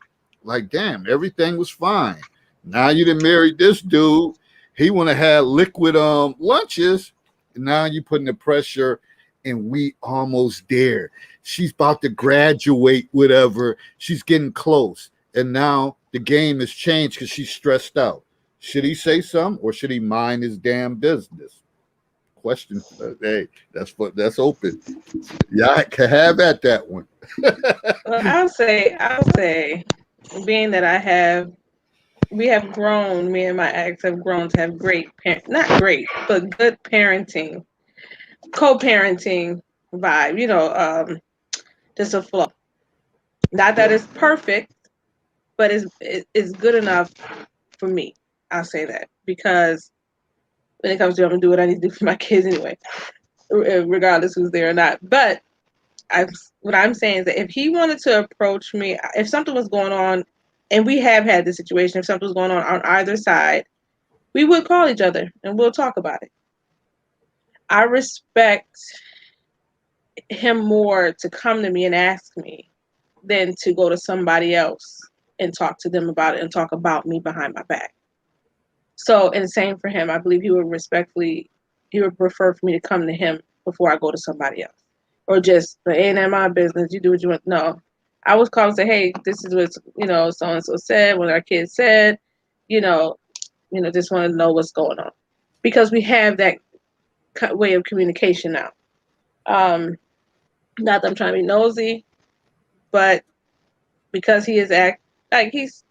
damn, everything was fine. Now you done married this dude. He want to have liquid lunches. And now you putting the pressure, and we almost there. She's about to graduate, whatever. She's getting close. And now the game has changed because she's stressed out. Should he say something, or should he mind his damn business? Question. Hey, that's open. Yeah, I can have at that one. Well, I'll say, being that we have grown, me and my ex have grown to have not great, but good parenting, co-parenting vibe, just a flow. Not that it's perfect, but it's good enough for me. I'll say that, because when it comes to, I'm gonna do what I need to do for my kids anyway, regardless who's there or not. But what I'm saying is that if he wanted to approach me, if something was going on, and we have had this situation, if something was going on either side, we would call each other and we'll talk about it. I respect him more to come to me and ask me than to go to somebody else and talk to them about it and talk about me behind my back. So, and same for him. I believe he would prefer for me to come to him before I go to somebody else. Or just, it ain't in my business, you do what you want. No. I was calling and say, hey, this is what, so-and-so said, what our kids said, just want to know what's going on. Because we have that way of communication now. Not that I'm trying to be nosy, but because he is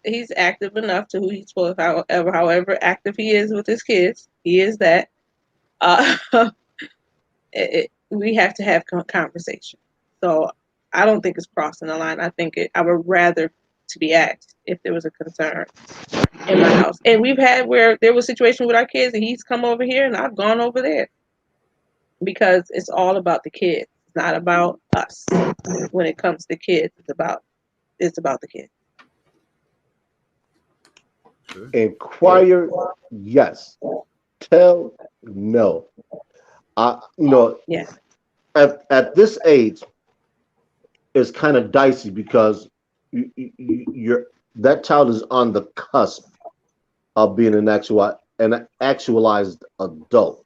he's active enough to who he's supposed to, however active he is with his kids, he is that. we have to have conversation. So I don't think it's crossing the line. I would rather to be asked if there was a concern in my house. And we've had where there was a situation with our kids and he's come over here and I've gone over there because it's all about the kids. It's not about us. When it comes to kids, it's about the kids. Inquire, yes. Tell, no. Yeah. At this age, it's kind of dicey because that child is on the cusp of being an actualized adult.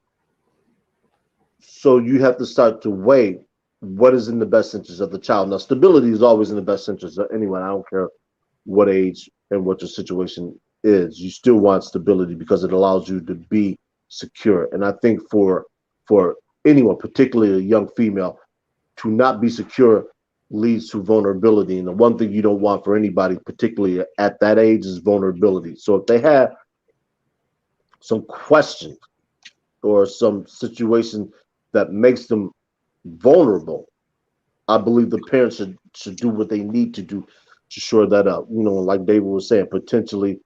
So you have to start to weigh what is in the best interest of the child. Now, stability is always in the best interest of anyone. I don't care what age and what your situation is. You still want stability because it allows you to be secure. And I think for anyone, particularly a young female, to not be secure leads to vulnerability. And the one thing you don't want for anybody, particularly at that age, is vulnerability. So if they have some questions or some situation that makes them vulnerable, I believe the parents should do what they need to do to shore that up. Like David was saying, potentially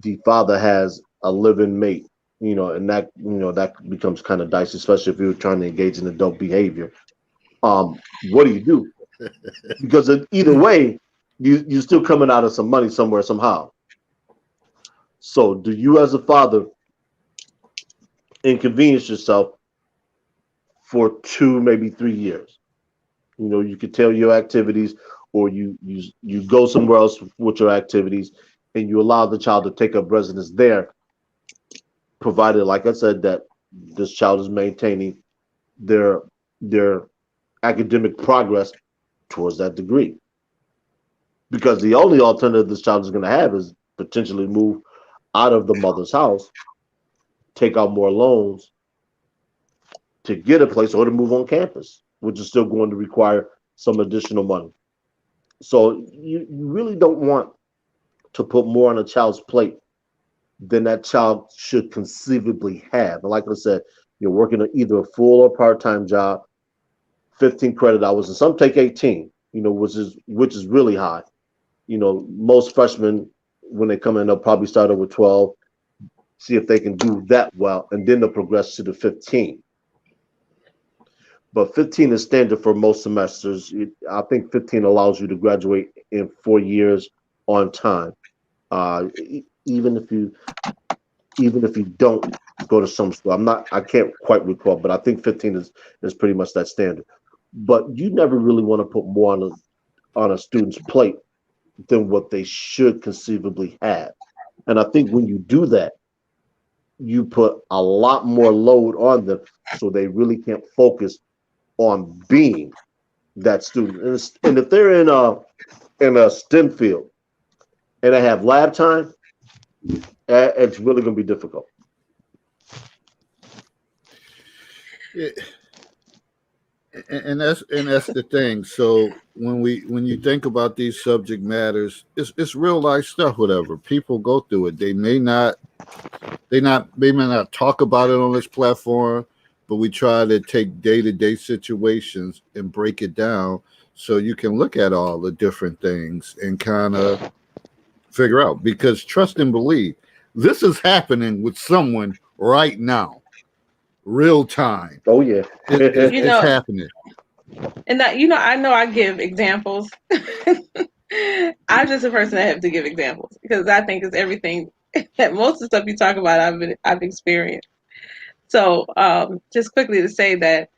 the father has a living mate, and that becomes kind of dicey, especially if you're trying to engage in adult behavior. What do you do? Because either way, you're still coming out of some money somewhere, somehow. So do you as a father inconvenience yourself for 2, maybe 3 years? You could tell your activities, or you go somewhere else with your activities, and you allow the child to take up residence there, provided, like I said, that this child is maintaining their academic progress towards that degree. Because the only alternative this child is going to have is potentially move out of the mother's house, take out more loans to get a place, or to move on campus, which is still going to require some additional money. So you really don't want to put more on a child's plate than that child should conceivably have. And like I said, you're working either a full or part-time job, 15 credit hours, and some take 18, which is really high. Most freshmen, when they come in, they'll probably start over 12, see if they can do that well, and then they'll progress to the 15. But 15 is standard for most semesters. I think 15 allows you to graduate in 4 years on time. Even if you don't go to some school, I can't quite recall, but I think 15 is pretty much that standard. But you never really want to put more on a student's plate than what they should conceivably have. And I think when you do that, you put a lot more load on them, so they really can't focus on being that student. And if they're in a STEM field and they have lab time, it's really going to be difficult. And that's the thing. So when you think about these subject matters, it's real life stuff. Whatever people go through it, they may not talk about it on this platform, but we try to take day-to-day situations and break it down so you can look at all the different things and kind of figure out. Because trust and believe, this is happening with someone right now, real time. Oh yeah, it's happening. And that, I know I give examples. I'm just a person that have to give examples because I think it's everything that most of the stuff you talk about I've experienced. So just quickly to say that,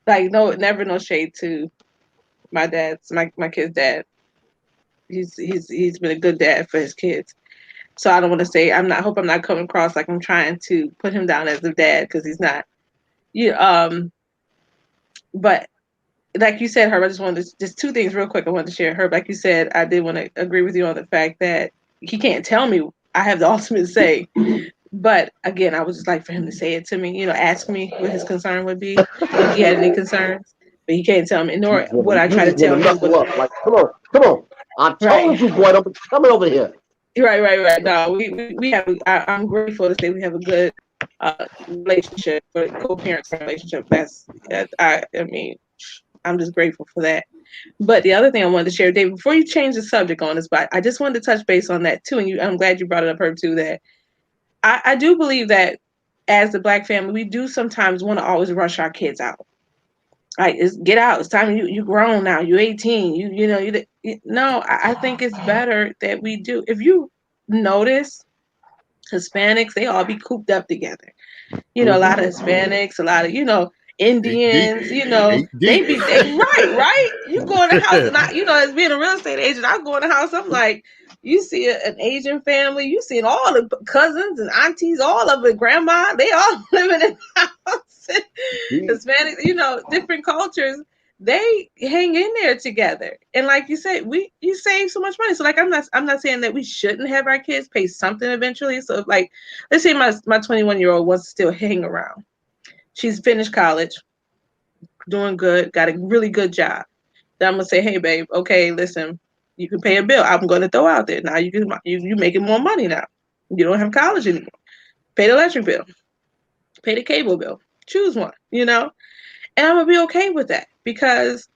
like, never no shade to my dad's my kid's dad. He's been a good dad for his kids. So I don't want to say I hope I'm not coming across like I'm trying to put him down as a dad, because he's not. But like you said, Herb, I just wanted to, just 2 things real quick I wanted to share. Herb, like you said, I did want to agree with you on the fact that he can't tell me. I have the ultimate say. But again, I would just like for him to say it to me, ask me what his concern would be if he had any concerns. But he can't tell me, nor would I try to tell him. Like, come on. I told you, boy, I'm coming over here. Right. No, we have. I'm grateful to say we have a good relationship, but co-parent relationship. I mean, I'm just grateful for that. But the other thing I wanted to share, David, before you change the subject on this, but I just wanted to touch base on that too. And I'm glad you brought it up, Herb, too, that I do believe that as the Black family, we do sometimes want to always rush our kids out. Like, get out. It's time you grown now. You're 18. No, I think it's better that we do. If you notice, Hispanics, they all be cooped up together. A lot of Hispanics, a lot of, Indians, they be right. You go in the house, and as being a real estate agent, I go in the house, I'm like, you see an Asian family, you see all the cousins and aunties, all of it, grandma, they all living in the house. Hispanics, different cultures, they hang in there together. And like you said, you save so much money. So like, I'm not saying that we shouldn't have our kids pay something eventually. So like, let's say my 21-year-old wants to still hang around. She's finished college, doing good, got a really good job. Then I'm gonna say, hey babe, okay, listen, you can pay a bill. I'm gonna throw out there. Now you're making more money now. You don't have college anymore. Pay the electric bill, pay the cable bill. Choose one, and I'm gonna be okay with that because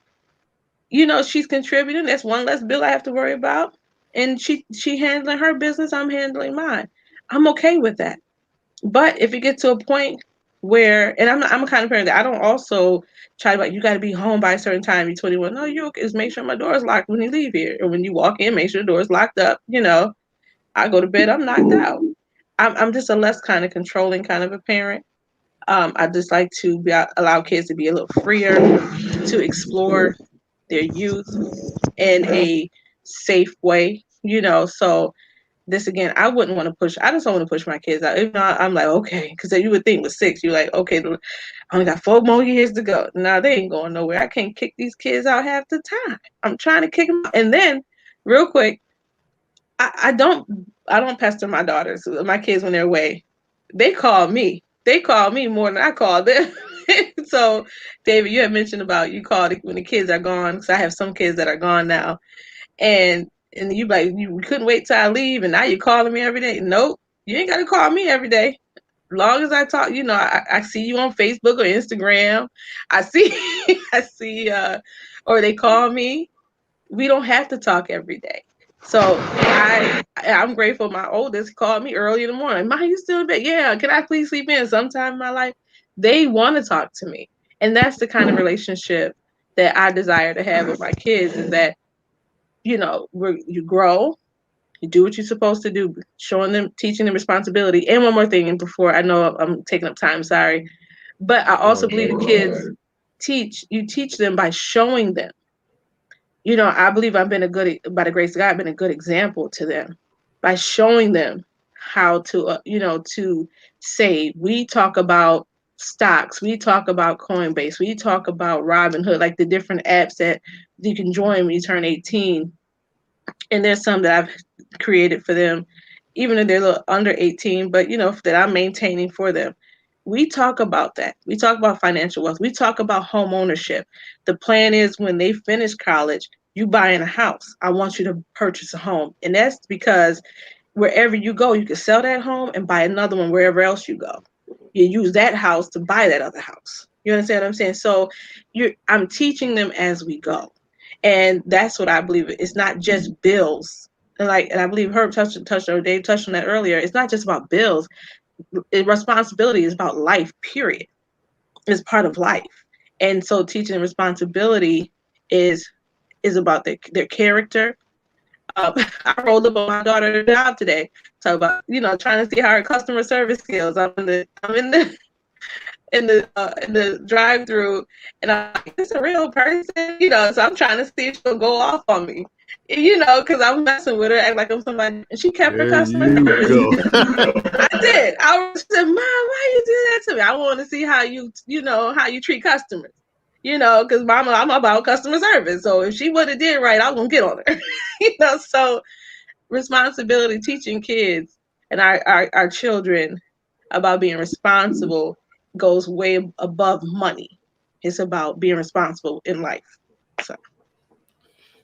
she's contributing. That's one less bill I have to worry about. And she handling her business, I'm handling mine. I'm okay with that. But if you get to a point where, and I'm a kind of parent that I don't also try to, like, you got to be home by a certain time, you're 21. No, you just make sure my door is locked when you leave here. Or when you walk in, make sure the door is locked up. I go to bed, I'm knocked out. I'm just a less kind of controlling kind of a parent. I just like to allow kids to be a little freer, to explore their youth in a safe way, so this again, I wouldn't want to push. I just don't want to push my kids out. If not, I'm like, okay, because you would think with 6, you're like, okay, I only got 4 more years to go. Nah, they ain't going nowhere. I can't kick these kids out half the time. I'm trying to kick them out. And then, real quick, I don't pester my daughters, my kids when they're away. They call me. They call me more than I call them. So, David, you had mentioned about you called when the kids are gone, because I have some kids that are gone now, and you like, you couldn't wait till I leave, and now you're calling me every day. Nope, you ain't got to call me every day. Long as I talk, I see you on Facebook or Instagram. I see, or they call me. We don't have to talk every day. So I'm grateful. My oldest called me early in the morning. Ma, you still in bed? Yeah. Can I please sleep in sometime in my life? They want to talk to me. And that's the kind of relationship that I desire to have with my kids, is that, you grow, you do what you're supposed to do, showing them, teaching them responsibility. And one more thing, and before, I know I'm taking up time, sorry, but I also believe the kids teach them by showing them. I believe I've been by the grace of God, I've been a good example to them by showing them how to, to save. We talk about stocks. We talk about Coinbase. We talk about Robinhood, like the different apps that you can join when you turn 18. And there's some that I've created for them, even if they're a little under 18, but, that I'm maintaining for them. We talk about that. We talk about financial wealth. We talk about home ownership. The plan is when they finish college, you buying a house. I want you to purchase a home. And that's because wherever you go, you can sell that home and buy another one wherever else you go. You use that house to buy that other house. You understand what I'm saying? So I'm teaching them as we go. And that's what I believe. It's not just bills. And I believe Herb touched or Dave touched on that earlier. It's not just about bills. Responsibility is about life, period. It's part of life. And so teaching responsibility is about their character. I rolled up on my daughter's job today. Talk about, trying to see how her customer service skills. I'm in the drive-through, and I'm like, "Is this a real person?" So I'm trying to see if she'll go off on me, because I'm messing with her, act like I'm somebody. And she kept her customer service. I did. I said, "Mom, why you do that to me? I want to see how you treat customers." Because Mama, I'm about customer service. So if she would have did right, I was gonna get on her. So responsibility, teaching kids and our children about being responsible goes way above money. It's about being responsible in life.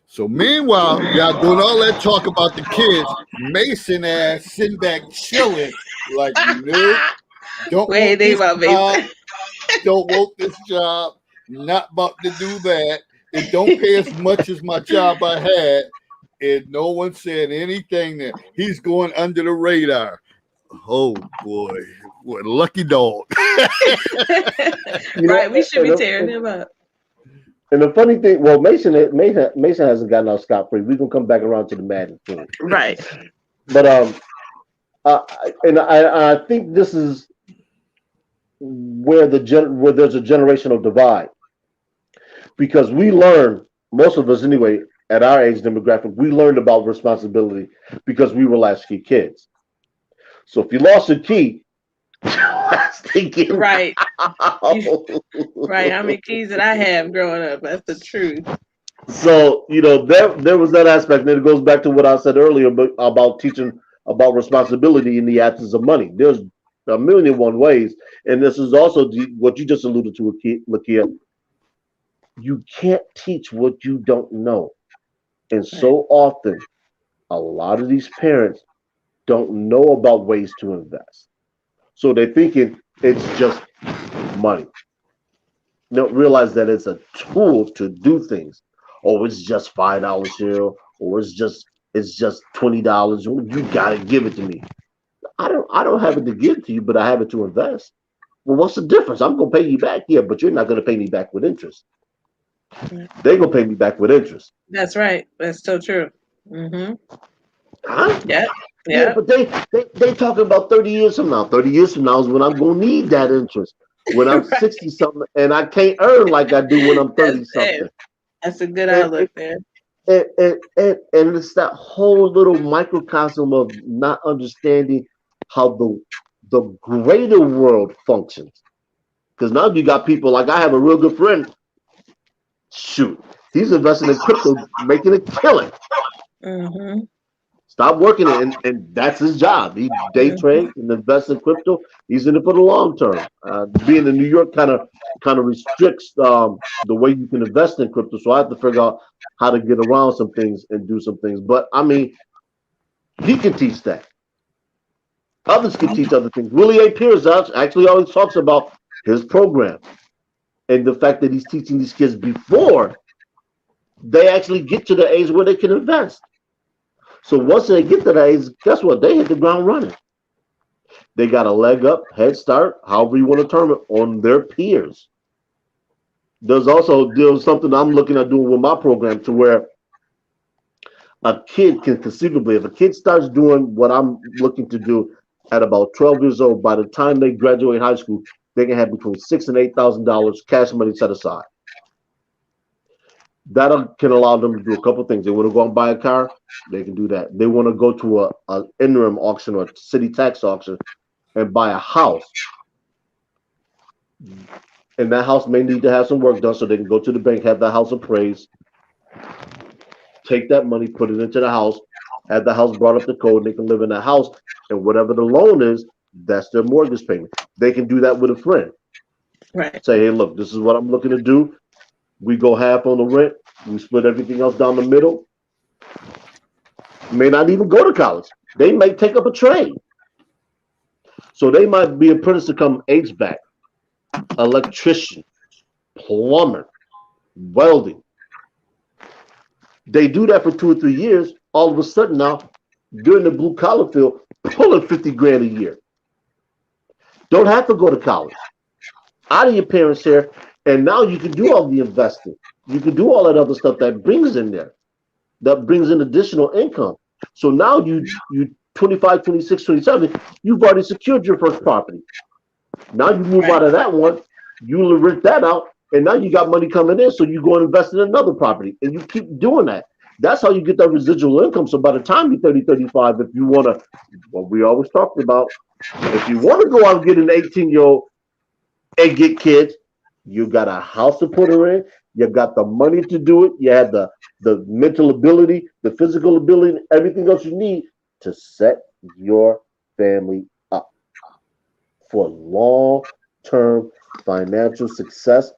So meanwhile, y'all doing all that talk about the kids, Mason ass sitting back chilling like, nope. Don't Wait, want think this about job. Mason. Don't want this job. Not about to do that. It don't pay as much as my job I had. And no one said anything that he's going under the radar. Oh boy, what a lucky dog. You know, Right, we should be tearing him up. and the funny thing, well, Mason hasn't gotten out scot free. We're gonna come back around to the Madden thing, Right. but I think this is where where there's a generational divide because we learn, most of us anyway, at our age demographic, we learned about responsibility because we were latchkey kids. So if you lost your key, I was thinking, Right. Right. How many keys did I have growing up? That's the truth. So there was that aspect, and it goes back to what I said earlier about teaching about responsibility in the absence of money. There's a million and one ways, and this is also what you just alluded to, Lakia. You can't teach what you don't know, and so often, a lot of these parents don't know about ways to invest, so they're thinking it's just money. They don't realize that it's a tool to do things. Oh, it's just $5 here, or it's just $20. You gotta give it to me. I don't have it to give to you, but I have it to invest. Well, what's the difference? I'm gonna pay you back, yeah, but you're not gonna pay me back with interest. They're gonna pay me back with interest. That's right. That's so true. Mm-hmm. Huh? Yeah. Yeah, Yeah. but they talking about 30 years from now. 30 years from now is when I'm gonna need that interest. When I'm 60 something and I can't earn like I do when I'm 30 something. That's a good And, outlook there. and it's that whole little microcosm of not understanding how the greater world functions. Because now you got people like I have a real good friend. Shoot, he's investing in crypto, making a killing. Mm-hmm. Stop working it, and that's his job. He day trades and invests in crypto. He's in it for the long term. Being in New York kind of restricts the way you can invest in crypto. So I have to figure out how to get around some things and do some things. But I mean, he can teach that. Others can teach other things. Willie A. Pierce actually always talks about his program and the fact that he's teaching these kids before they actually get to the age where they can invest. So once they get to that age, guess what? They hit the ground running. They got a leg up, head start, however you want to term it, on their peers. There's something I'm looking at doing with my program to where a kid can conceivably, if a kid starts doing what I'm looking to do at about 12 years old, by the time they graduate high school, they can have between $6,000 and $8,000 cash money set aside. That can allow them to do a couple things. They want to go and buy a car, they can do that. They want to go to a interim auction or a city tax auction and buy a house. And that house may need to have some work done, so they can go to the bank, have the house appraised, take that money, put it into the house, have the house brought up to code, and they can live in that house. And whatever the loan is, that's their mortgage payment. They can do that with a friend. Right. Say, hey, look, this is what I'm looking to do. We go half on the rent. We split everything else down the middle. May not even go to college. They may take up a trade. So they might be apprenticed to become HVAC, electrician, plumber, welding. They do that for 2 or 3 years. All of a sudden now, you're in the blue collar field pulling 50 grand a year. Don't have to go to college. Out of your parents' hair, and now you can do all the investing. You can do all that other stuff that brings in there, that brings in additional income. So now you 25, 26, 27, you've already secured your first property. Now you move out of that one, you rent that out, and now you got money coming in, so you go and invest in another property, and you keep doing that. That's how you get that residual income. So by the time you're 30, 35, if you want to, what we always talked about, if you want to go out and get an 18-year-old and get kids, you got a house to put her in. You got the money to do it. You have the mental ability, the physical ability, everything else you need to set your family up for long-term financial success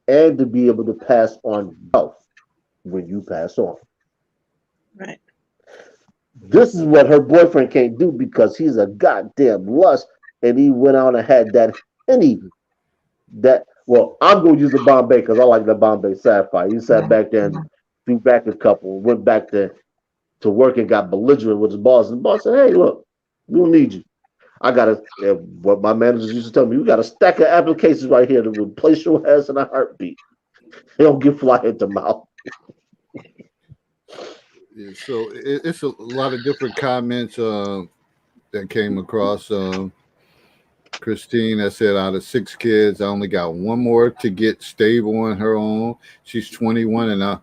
and to be able to pass on wealth when you pass on. Right. This is what her boyfriend can't do because he's a goddamn lust and he went out and had that Henny. That well, I'm going to use the Bombay because I like the Bombay Sapphire. He sat back there and threw back a couple, went back to work and got belligerent with his boss. And the boss said, "Hey, look, we don't need you. I got what my managers used to tell me, we got a stack of applications right here to replace your ass in a heartbeat. They don't get fly at the mouth." Yeah, so it's a lot of different comments that came across. Christine, I said, out of 6 kids, I only got one more to get stable on her own. She's 21 and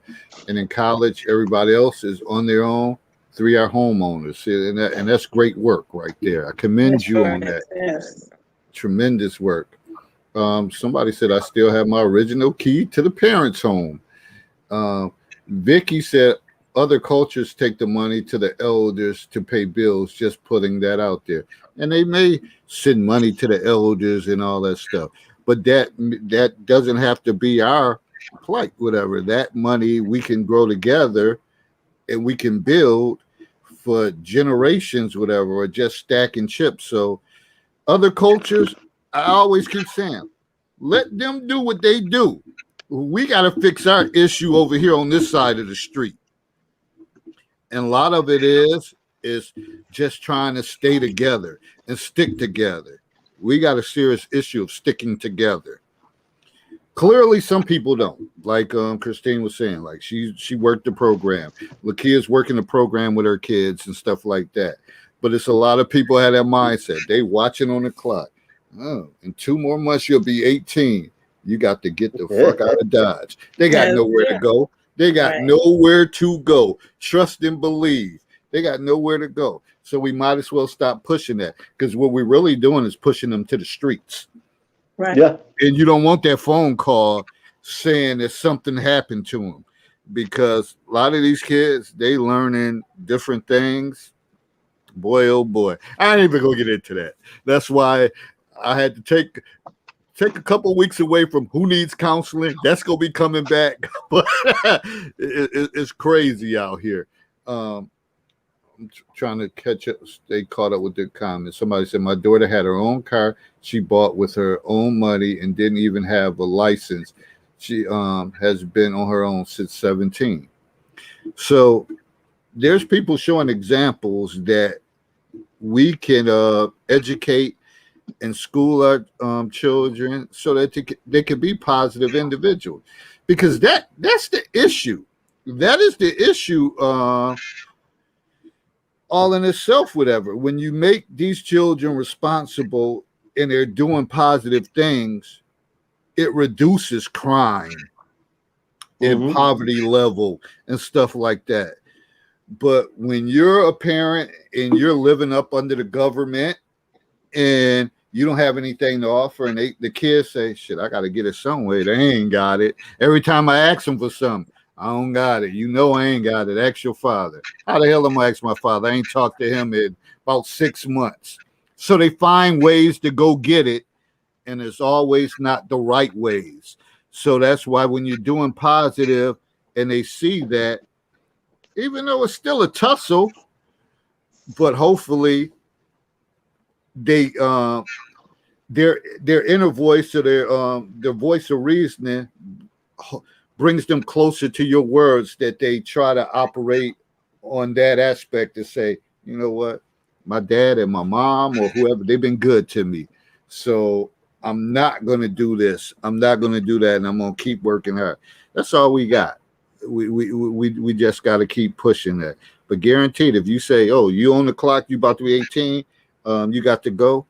in college. Everybody else is on their own. 3 are homeowners, and that's great work right there. I commend you on that. Yes. Tremendous work. Somebody said I still have my original key to the parents' home. Vicky said other cultures take the money to the elders to pay bills. Just putting that out there, and they may send money to the elders and all that stuff, but that doesn't have to be our plight. Whatever, that money we can grow together, and we can build for generations, whatever, or just stacking chips. So other cultures, I always keep saying, let them do what they do. We got to fix our issue over here on this side of the street. And a lot of it is just trying to stay together and stick together. We got a serious issue of sticking together. Clearly, some people don't. Like Christine was saying, like she worked the program. Lakia's working the program with her kids and stuff like that. But it's a lot of people have that mindset. They watching on the clock. Oh, in 2 more months, you'll be 18. You got to get the fuck out of Dodge. They got nowhere to go. They got nowhere to go. Trust and believe. They got nowhere to go. So we might as well stop pushing that, because what we're really doing is pushing them to the streets. Right. Yeah. And you don't want that phone call saying that something happened to them, because a lot of these kids, they learning different things. Boy, oh boy. I ain't even gonna get into that. That's why I had to take a couple of weeks away from Who Needs Counseling. That's gonna be coming back, but it's crazy out here. I'm trying to catch up, stay caught up with the comments. Somebody said my daughter had her own car she bought with her own money and didn't even have a license. She has been on her own since 17. So there's people showing examples that we can educate and school our children so that they can be positive individuals, because that's the issue. That is the issue all in itself. Whatever, when you make these children responsible and they're doing positive things, it reduces crime and poverty level and stuff like that. But when you're a parent and you're living up under the government and you don't have anything to offer, and the kids say, shit, I got to get it somewhere. They ain't got it. Every time I ask them for something, I don't got it. You know I ain't got it. Ask your father. How the hell am I ask my father? I ain't talked to him in about 6 months. So they find ways to go get it, and it's always not the right ways. So that's why when you're doing positive and they see that, even though it's still a tussle, but hopefully they their inner voice, or their voice of reasoning brings them closer to your words, that they try to operate on that aspect to say, you know what, my dad and my mom or whoever, they've been good to me, so I'm not going to do this, I'm not going to do that, and I'm going to keep working hard. That's all we got. We just got to keep pushing that. But guaranteed, if you say, oh, you on the clock, you about to be 18, you got to go,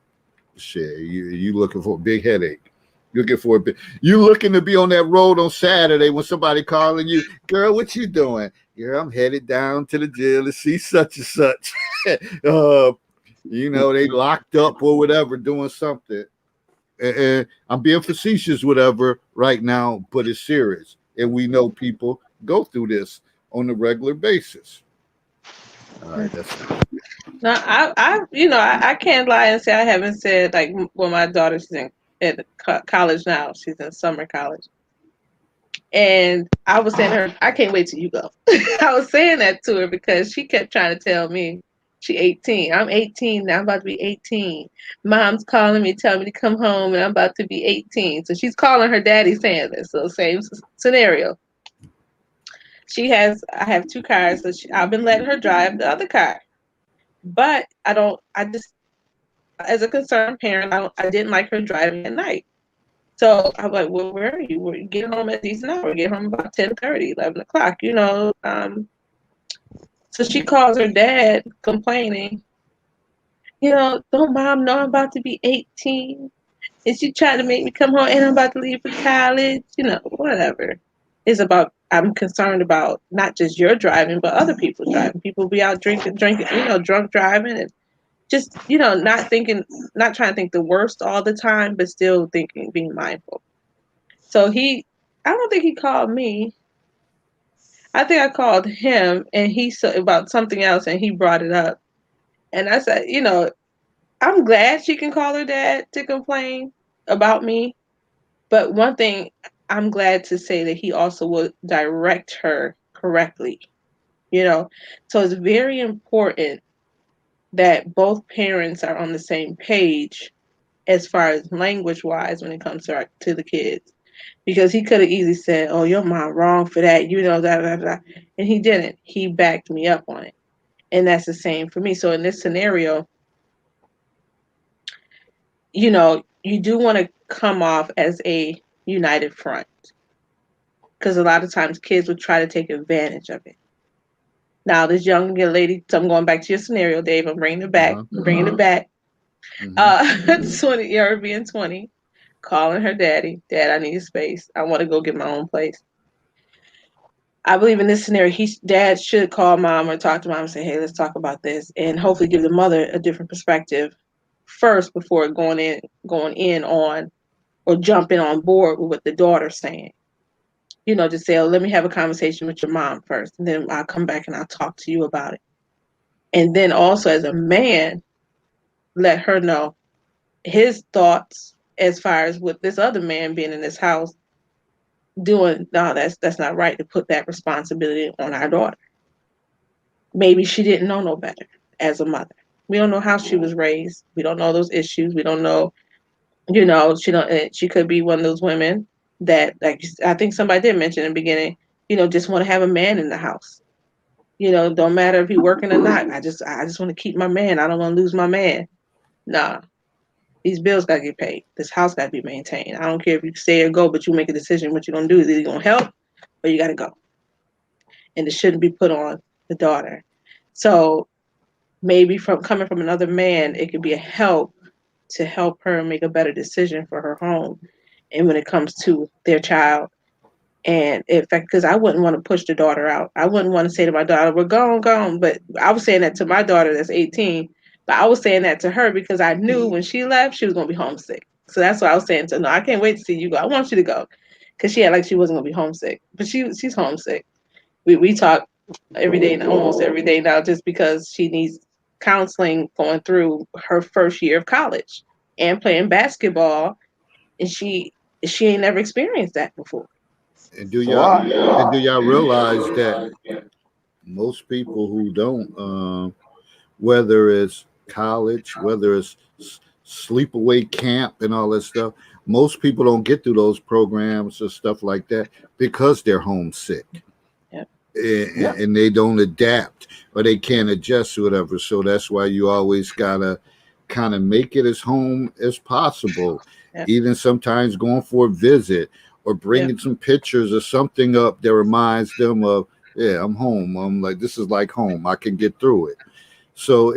shit, you looking for a big headache. You looking to be on that road on Saturday when somebody calling you, girl, what you doing? Girl, I'm headed down to the jail to see such and such. You know, they locked up or whatever doing something. And I'm being facetious, whatever, right now, but it's serious. And we know people go through this on a regular basis. All right, that's No, I can't lie and say I haven't said, like, well, my daughter's at college now. She's in summer college. And I was saying to her, I can't wait till you go. I was saying that to her because she kept trying to tell me, She 18. I'm 18 now. I'm about to be 18. Mom's calling me, telling me to come home, and I'm about to be 18. So she's calling her daddy saying this. So same scenario. I have 2 cars, so I've been letting her drive the other car. But I just, as a concerned parent, I didn't like her driving at night. So I'm like, well, where are you? We're getting home at these hours. Get home about 10:30, 11 o'clock, So she calls her dad complaining, don't mom know I'm about to be 18? And she tried to make me come home and I'm about to leave for college, whatever. I'm concerned about not just your driving, but other people driving. People be out drinking, drunk driving and just, not trying to think the worst all the time, but still being mindful. So I don't think he called me. I think I called him and he said about something else and he brought it up. And I said, I'm glad she can call her dad to complain about me. But one thing I'm glad to say that he also will direct her correctly, So it's very important that both parents are on the same page as far as language wise when it comes to the kids. Because he could have easily said, "Oh, your mom wrong for that," that, and he didn't. He backed me up on it, and that's the same for me. So in this scenario, you do want to come off as a united front, because a lot of times kids would try to take advantage of it. Now, this young lady, so I'm going back to your scenario, Dave. I'm bringing it back. Bringing it back. 20, being 20, calling her daddy. Dad, I need space. I want to go get my own place. I believe in this scenario, dad should call mom or talk to mom and say, hey, let's talk about this, and hopefully give the mother a different perspective first before going in on or jumping on board with what the daughter's saying. Just say, oh, let me have a conversation with your mom first, and then I'll come back and I'll talk to you about it. And then also as a man, let her know his thoughts as far as with this other man being in this house doing. No, that's not right to put that responsibility on our daughter. Maybe she didn't know no better as a mother. We don't know how she was raised. We don't know those issues. We don't know, she could be one of those women that, like I think somebody did mention in the beginning, just want to have a man in the house. Don't matter if he's working or not. I just want to keep my man. I don't want to lose my man. Nah. These bills got to get paid. This house got to be maintained. I don't care if you stay or go, but you make a decision what you're going to do. Either you're going to help or you got to go. And it shouldn't be put on the daughter. So maybe coming from another man, it could be a help to help her make a better decision for her home. And when it comes to their child, and in fact, because I wouldn't want to push the daughter out. I wouldn't want to say to my daughter, we're gone. But I was saying that to my daughter that's 18. But I was saying that to her because I knew when she left, she was going to be homesick. So that's why I was saying to her, no, I can't wait to see you go. I want you to go. Because she had like she wasn't going to be homesick. But she's homesick. We talk every day, almost every day now, just because she needs counseling going through her first year of college and playing basketball. And she ain't never experienced that before. And do y'all realize that most people who don't, whether it's college, whether it's sleepaway camp and all that stuff, most people don't get through those programs or stuff like that because they're homesick. Yep. And they don't adapt or they can't adjust or whatever. So that's why you always gotta kind of make it as home as possible. Yep. Even sometimes going for a visit or bringing some pictures or something up that reminds them of, yeah, I'm home. I'm like, this is like home. I can get through it. So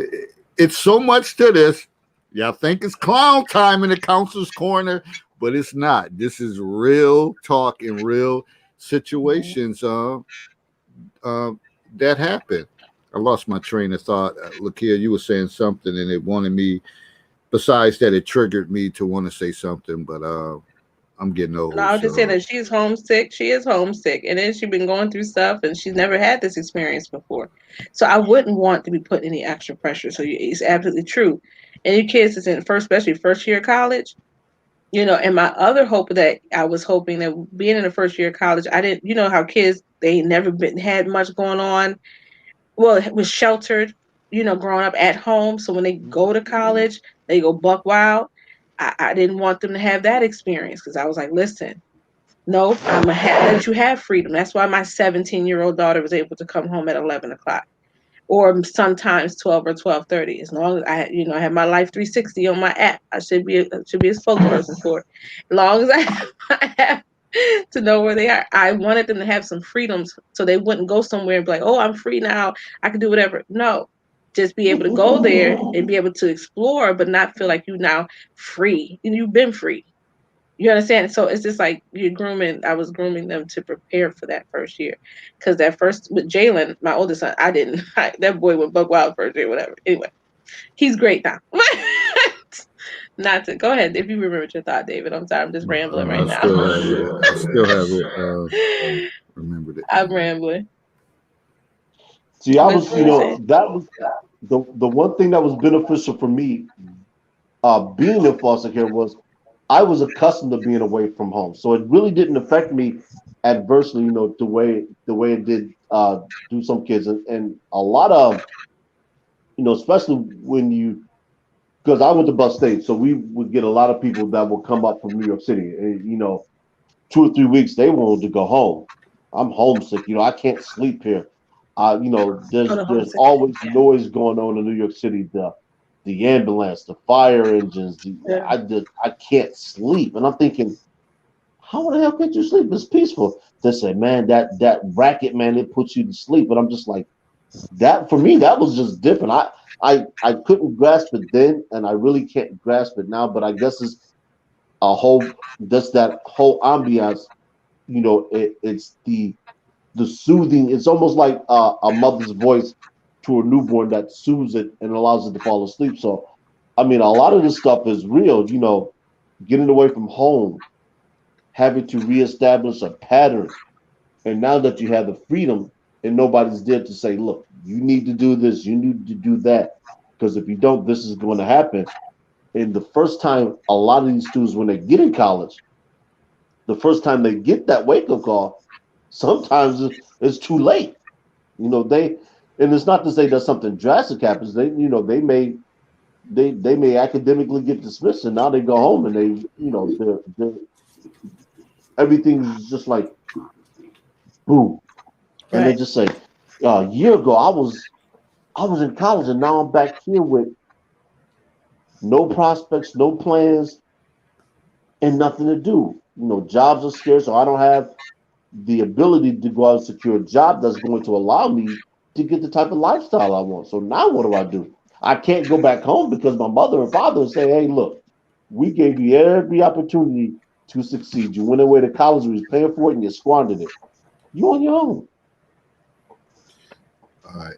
it's so much to this. Y'all think it's clown time in the counselor's corner, but it's not. This is real talk and real situations that happen. I lost my train of thought. Lakia, you were saying something and it wanted me, besides that, it triggered me to want to say something, but I'm getting old. No, I'll just say that she's homesick. She is homesick. And then she's been going through stuff and she's never had this experience before. So I wouldn't want to be put any extra pressure. So it's absolutely true. And your kids is in especially first year of college, and my other hope that I was hoping that being in the first year of college, I didn't, how kids, they never had much going on. Well, it was sheltered. growing up at home. So when they go to college, they go buck wild. I didn't want them to have that experience because I was like, listen, no, I'm gonna let you have freedom. That's why my 17-year-old daughter was able to come home at 11 o'clock, or sometimes 12 or 12:30. As long as I have my Life 360 on my app, I should be a spokesperson for it. As long as I have to know where they are. I wanted them to have some freedoms so they wouldn't go somewhere and be like, oh, I'm free now. I can do whatever. No, just be able to go there and be able to explore, but not feel like you're now free. You've been free. You understand? So it's just like I was grooming them to prepare for that first year. Because that first, with Jalen, my oldest son, that boy went buck wild first year, whatever. Anyway, he's great now. Not to go ahead if you remembered your thought, David. I'm sorry, I'm just rambling right now. I still have it. Remembered it. I'm rambling. See, that was the one thing that was beneficial for me, being in foster care was I was accustomed to being away from home, so it really didn't affect me adversely. The way it did do some kids, and a lot of especially when because I went to Bus State, so we would get a lot of people that would come up from New York City, and 2 or 3 weeks they wanted to go home. I'm homesick, I can't sleep here. There's always noise going on in New York City. The ambulance, the fire engines. I can't sleep, and I'm thinking, how the hell can't you sleep? It's peaceful. They say, man, that racket, man, it puts you to sleep. And I'm just like, that for me, that was just different. I couldn't grasp it then, and I really can't grasp it now. But I guess it's that whole ambiance. It's the soothing. It's almost like a mother's voice to a newborn that soothes it and allows it to fall asleep. So, I mean, a lot of this stuff is real. Getting away from home, having to reestablish a pattern, and now that you have the freedom and nobody's there to say, look, you need to do this, you need to do that, because if you don't, this is going to happen. And the first time a lot of these students, when they get in college, the first time they get that wake-up call, sometimes it's too late. And it's not to say that something drastic happens. They may academically get dismissed, and now they go home and they're everything's just like boom, and they just say, a year ago I was in college, and now I'm back here with no prospects, no plans, and nothing to do. Jobs are scarce, so I don't have the ability to go out and secure a job that's going to allow me to get the type of lifestyle I want. So now what do? I can't go back home because my mother and father say, hey, look, we gave you every opportunity to succeed. You went away to college, we was paying for it, and you squandered it. You on your own. All right.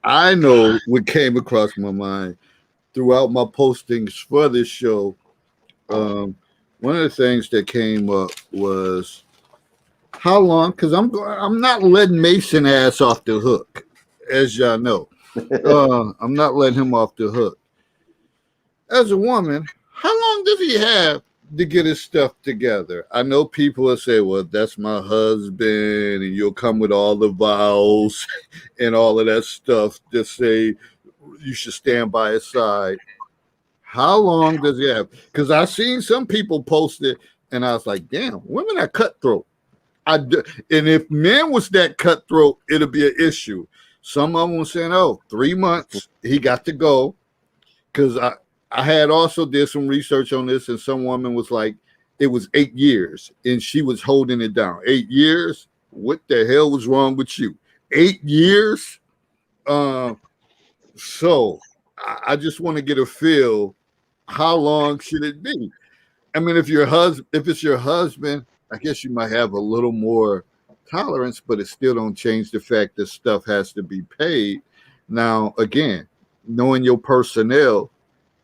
I know what came across my mind throughout my postings for this show. One of the things that came up was how long, because I'm not letting Mason ass off the hook, as y'all know. I'm not letting him off the hook. As a woman, how long does he have to get his stuff together? I know people will say, well, that's my husband, and you'll come with all the vows and all of that stuff to say you should stand by his side. How long does he have? Because I've seen some people post it, and I was like, damn, women are cutthroat. And if men was that cutthroat, it'll be an issue. Some of them were saying, oh, 3 months, he got to go. Because I had also did some research on this, and some woman was like, it was 8 years, and she was holding it down. 8 years? What the hell was wrong with you? 8 years? So I just want to get a feel, how long should it be? I mean, if it's your husband, I guess you might have a little more tolerance, but it still don't change the fact that stuff has to be paid. Now, again, knowing your personnel,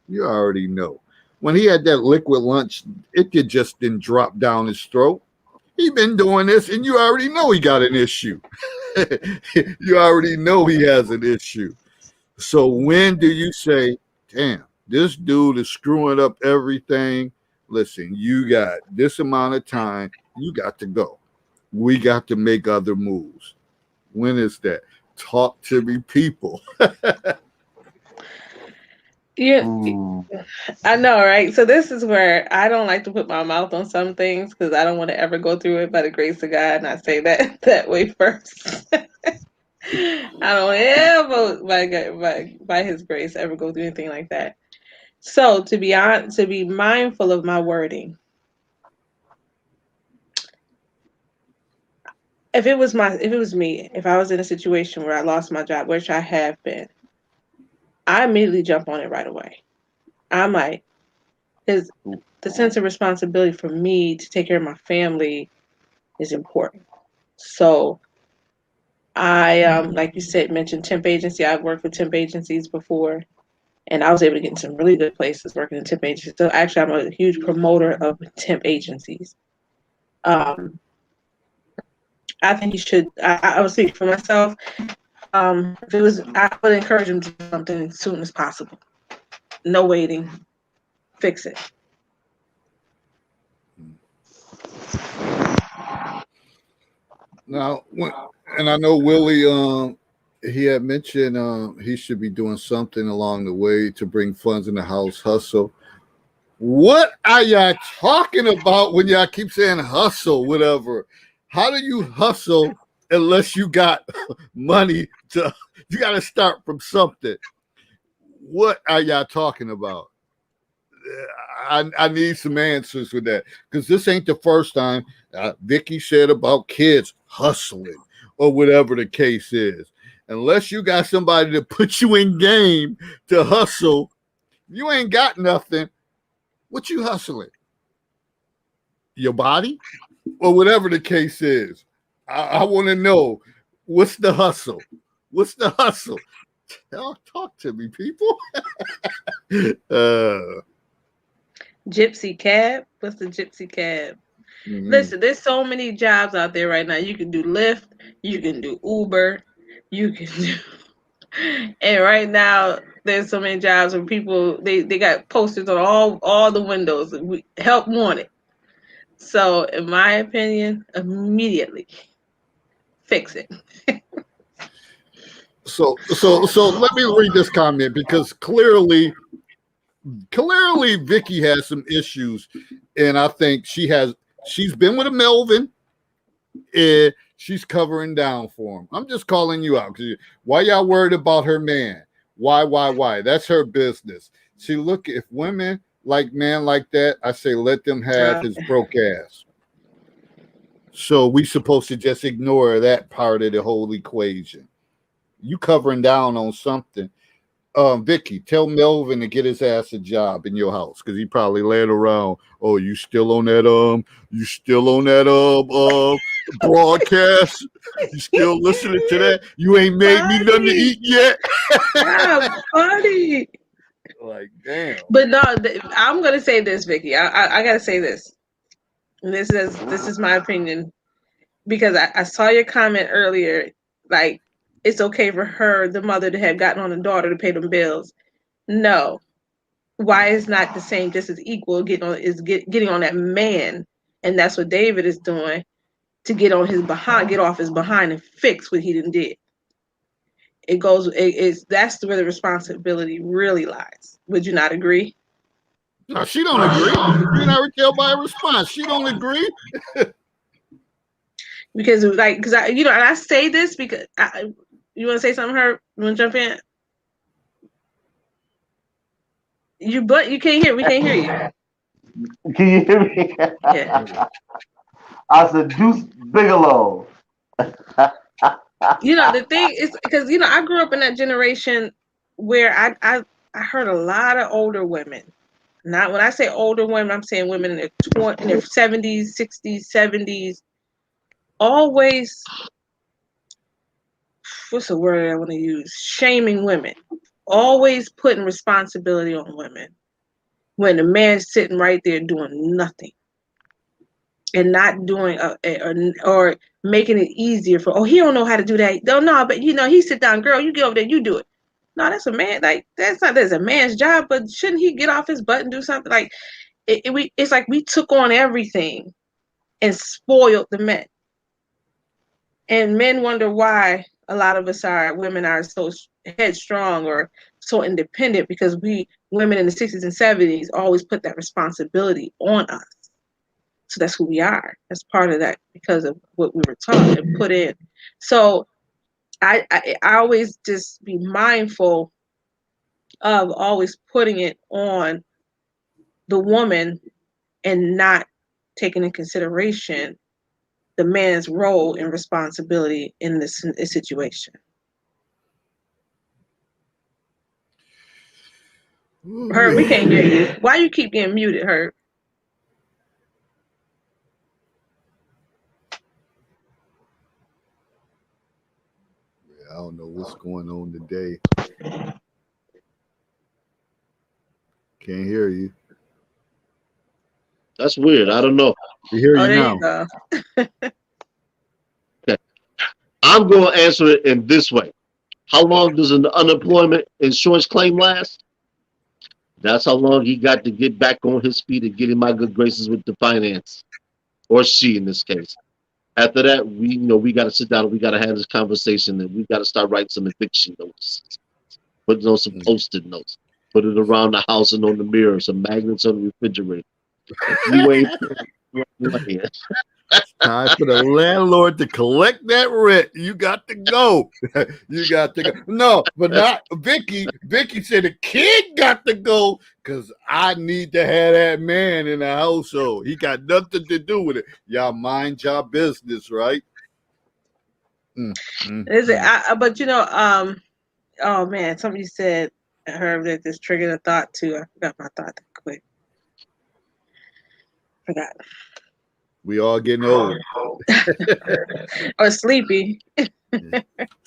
you already know. When he had that liquid lunch, it just didn't drop down his throat. He been doing this, and you already know he got an issue. You already know he has an issue. So when do you say, damn, this dude is screwing up everything? Listen, you got this amount of time. You got to go. We got to make other moves. When is that? Talk to me, people. Yeah, Mm. I know, right? So this is where I don't like to put my mouth on some things because I don't want to ever go through it by the grace of God, and I say that that way first. I don't ever by His grace ever go through anything like that. So to be mindful of my wording. If it was me, if I was in a situation where I lost my job, which I have been, I immediately jump on it right away. I might, because the sense of responsibility for me to take care of my family is important. So I, like you said, mentioned temp agency. I've worked with temp agencies before, and I was able to get in some really good places working in temp agencies. So actually, I'm a huge promoter of temp agencies. Um, I think you should. I would speak for myself. If it was, I would encourage them to do something as soon as possible. No waiting. Fix it. Now, and I know Willie, he had mentioned he should be doing something along the way to bring funds in the house hustle. What are y'all talking about when y'all keep saying hustle, whatever? How do you hustle unless you got money to? You got to start from something. What are y'all talking about? I need some answers with that because this ain't the first time Vicky said about kids hustling or whatever the case is. Unless you got somebody to put you in game to hustle, you ain't got nothing. What you hustling? Your body or whatever the case is. I want to know what's the hustle. What's the hustle? Talk to me, people. Gypsy cab. What's the gypsy cab? Listen, there's so many jobs out there right now. You can do Lyft, you can do Uber, you can do, and right now there's so many jobs where people they got posters on all the windows. Help wanted. So in my opinion, immediately fix it. So let me read this comment because clearly Vicky has some issues, and I think she's been with a Melvin, and she's covering down for him. I'm just calling you out because why y'all worried about her man? Why? That's her business. See, look, if women like man like that, I say let them have his broke ass. So we supposed to just ignore that part of the whole equation. You covering down on something. Vicky, tell Melvin to get his ass a job in your house because he probably laying around. Oh, you still on that broadcast? You still listening to that? You ain't made me nothing to eat yet. Yeah, funny. Like, damn. But no, I'm gonna say this, Vicky. I gotta say this. And this is my opinion because I saw your comment earlier. Like, it's okay for her, the mother, to have gotten on the daughter to pay them bills. No, why is not the same, just as equal? Getting on that man, and that's what David is doing to get on his behind, get off his behind, and fix what he didn't did. That's where the responsibility really lies. Would you not agree? No, she don't agree. You can already tell by her response. She don't agree. Because and I say this because you want to say something, Herb? You want to jump in? You can't hear. We can't hear you. Can you hear me? Yeah. I said Deuce Bigelow. The thing is because I grew up in that generation where I heard a lot of older women. Not when I say older women, I'm saying women in their 70s, 60s, 70s. Always, what's the word I want to use? Shaming women. Always putting responsibility on women when the man's sitting right there doing nothing and not doing or making it easier for, he don't know how to do that. No, but he sit down, girl, you get over there, you do it. No, that's a man. Like that's a man's job, but shouldn't he get off his butt and do something? Like it's like we took on everything and spoiled the men. And men wonder why a lot of women are so headstrong or so independent because we women in the 60s and 70s always put that responsibility on us. So that's who we are. That's part of that because of what we were taught and put in. So I always just be mindful of always putting it on the woman and not taking in consideration the man's role and responsibility in this situation. Herb, we can't hear you. Why you keep getting muted, Herb? I don't know what's going on today. Can't hear you. That's weird. I don't know. We hear you there now. You go. Okay. I'm going to answer it in this way. How long does an unemployment insurance claim last? That's how long he got to get back on his feet and get in my good graces with the finance, or she in this case. After that, we got to sit down and we got to have this conversation, and we got to start writing some eviction notes, putting on some Post-it notes, put it around the house and on the mirror, some magnets on the refrigerator. If you ain't Time for the landlord to collect that rent. You got to go. You got to go. No, but not Vicky. Vicky said the kid got to go because I need to have that man in the household. He got nothing to do with it. Y'all mind your business, right? Is it? But oh man, somebody said, Herb, that this triggered a thought too. I forgot my thought that quick. Forgot. We all getting old. Or sleepy.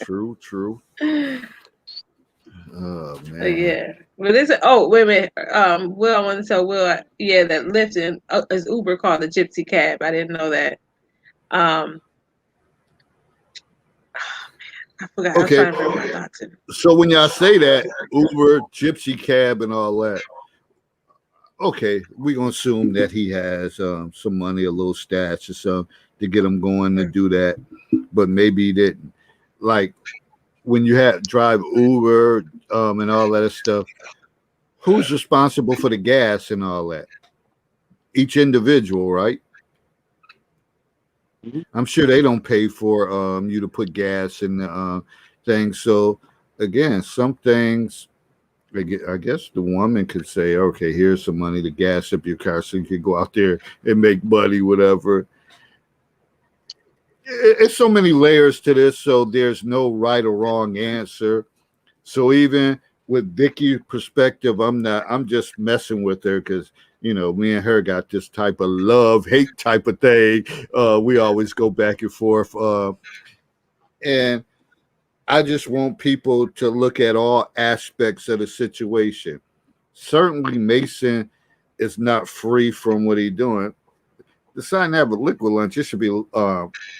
True. Oh man. Yeah. Well, this. Oh, wait a minute. Will, I want to tell Will. That Lyft is Uber called the Gypsy Cab. I didn't know that. I forgot. Okay. I was trying to bring my thoughts in. So when y'all say that Uber, Gypsy Cab, and all that, okay, we're gonna assume that he has some money, a little stash or something to get him going to do that, but maybe he didn't. Like when you drive Uber and all that stuff, who's responsible for the gas and all that? Each individual, right? I'm sure they don't pay for you to put gas in the thing. So again, some things, I guess the woman could say, okay, here's some money to gas up your car so you can go out there and make money, whatever. It's so many layers to this, so there's no right or wrong answer. So even with Vicky's perspective, I'm just messing with her because, me and her got this type of love-hate type of thing. We always go back and forth. And I just want people to look at all aspects of the situation. Certainly, Mason is not free from what he's doing. Deciding to have a liquid lunch, it should be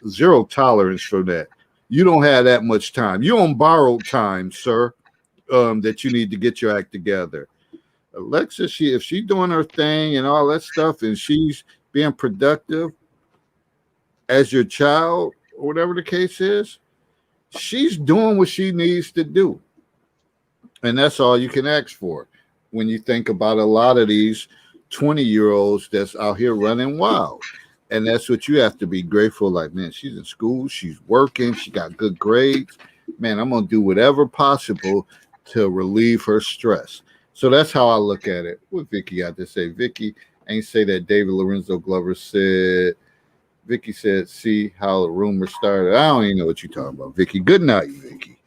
zero tolerance for that. You don't have that much time. You're on borrowed time, sir, that you need to get your act together. Alexa, if she's doing her thing and all that stuff and she's being productive as your child, or whatever the case is, she's doing what she needs to do. And that's all you can ask for when you think about a lot of these 20-year-olds that's out here running wild. And that's what you have to be grateful. Like, man, she's in school, she's working, she got good grades. Man, I'm going to do whatever possible to relieve her stress. So that's how I look at it. What Vicky got to say? Vicky ain't say that David Lorenzo Glover said. Vicky said, see how the rumor started. I don't even know what you're talking about, Vicky. Good night, Vicky.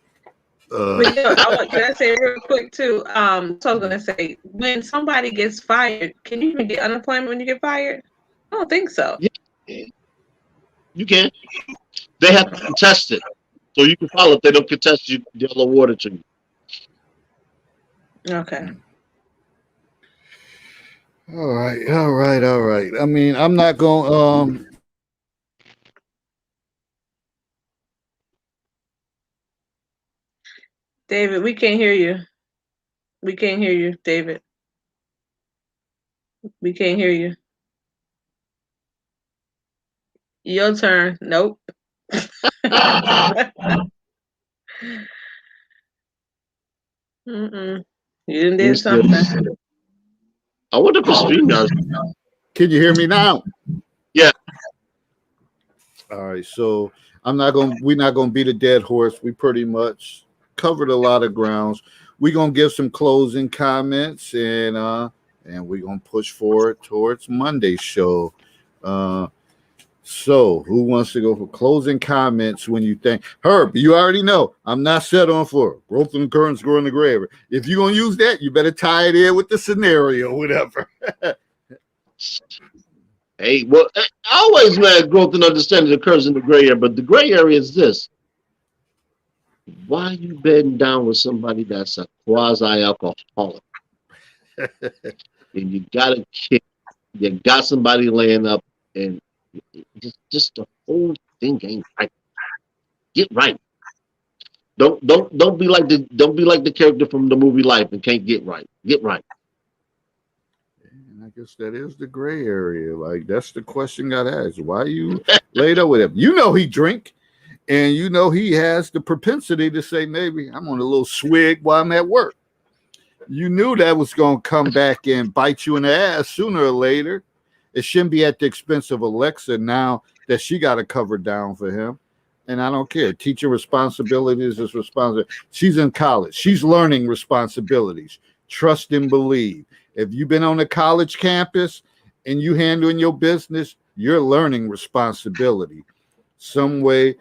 Can I say real quick too? So I was gonna say, when somebody gets fired, can you even get unemployment when you get fired? I don't think so. Yeah. You can. They have to contest it, so you can file. If they don't contest you, they'll award it to you. Okay. All right. I mean, I'm not going. David, we can't hear you. We can't hear you, David. We can't hear you. Your turn. Nope. Mm-mm. You done did something. I wonder if it's StreamYard. Can you hear me now? Yeah. All right. So we're not gonna beat a dead horse. We pretty much covered a lot of grounds. We're gonna give some closing comments and we're gonna push forward towards Monday's show. So who wants to go for closing comments when you think Herb, you already know I'm not set on for growth and currents growing the gray area. If you're gonna use that, you better tie it in with the scenario, whatever. Hey, well, I always man, growth and understanding occurs in the gray area, but the gray area is this. Why you bedding down with somebody that's a quasi-alcoholic? And you got a kid, you got somebody laying up, and just the whole thing ain't right. Get right. Don't be like the character from the movie Life and can't get right. Get right. And I guess that is the gray area. Like that's the question got asked. Why you laid up with him? You know he drink, and you know he has the propensity to say maybe I'm on a little swig while I'm at work. You knew that was going to come back and bite you in the ass sooner or later. It shouldn't be at the expense of Alexa now that she got to cover down for him. And I don't care. Teacher responsibilities is responsible. She's in college. She's learning responsibilities. Trust and believe. If you've been on a college campus and you handling your business, you're learning responsibility some way.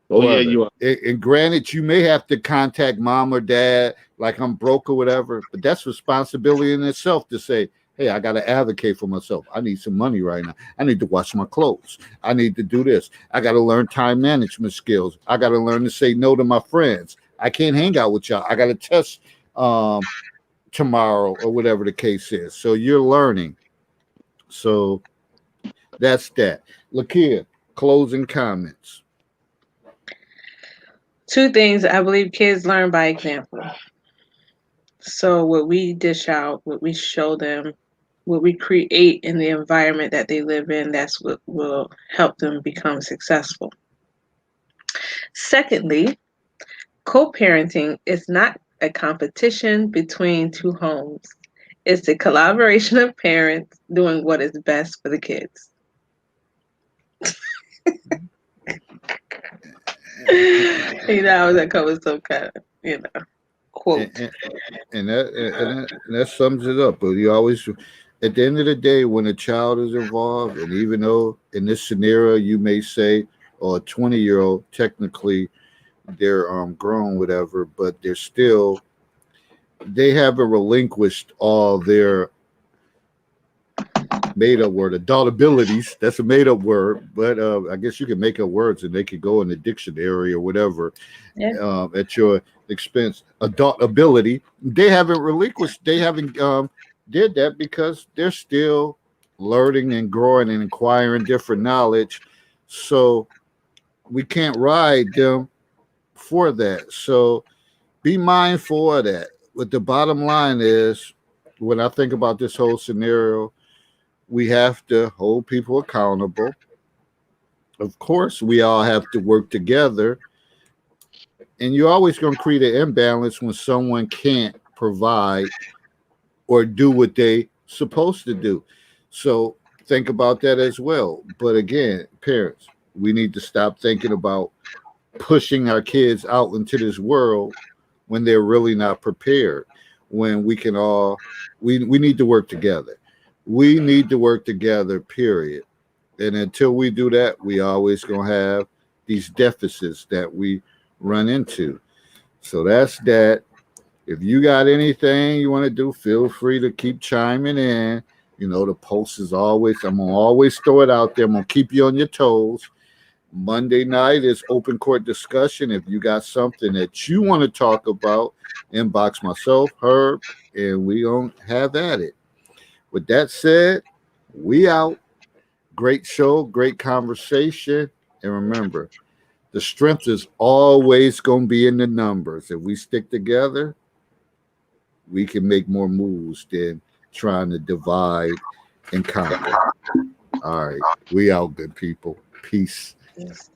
Oh, yeah, you are. And granted, you may have to contact mom or dad, like I'm broke or whatever, but that's responsibility in itself to say, hey, I got to advocate for myself. I need some money right now. I need to wash my clothes. I need to do this. I got to learn time management skills. I got to learn to say no to my friends. I can't hang out with y'all. I got to test tomorrow or whatever the case is. So you're learning. So that's that. Lakia, closing comments. Two things. I believe kids learn by example. So what we dish out, what we show them, what we create in the environment that they live in, that's what will help them become successful. Secondly, co-parenting is not a competition between two homes. It's the collaboration of parents doing what is best for the kids. That covers some kind of, quote. And that sums it up. But you always, at the end of the day, when a child is involved, and even though in this scenario you may say, or a 20-year-old, technically they're grown, whatever, but they haven't relinquished all their made up word, adult abilities. That's a made up word, but I guess you can make up words and they could go in the dictionary or whatever. Yeah. At your expense. Adult ability, they haven't relinquished. They haven't did that because they're still learning and growing and acquiring different knowledge. So we can't ride them for that. So be mindful of that. But the bottom line is, when I think about this whole scenario, we have to hold people accountable. Of course, we all have to work together. And you're always going to create an imbalance when someone can't provide or do what they supposed to do. So think about that as well. But again, parents, we need to stop thinking about pushing our kids out into this world when they're really not prepared. When we can all, we need to work together. We need to work together, period. And until we do that, we always going to have these deficits that we run into. So that's that. If you got anything you want to do, feel free to keep chiming in. You know, the post is always, I'm going to always throw it out there. I'm going to keep you on your toes. Monday night is open court discussion. If you got something that you want to talk about, inbox myself, Herb, and we don't have at it. With that said, we out. Great show, great conversation. And remember, the strength is always going to be in the numbers. If we stick together, we can make more moves than trying to divide and conquer. All right. We out, good people. Peace. Yes.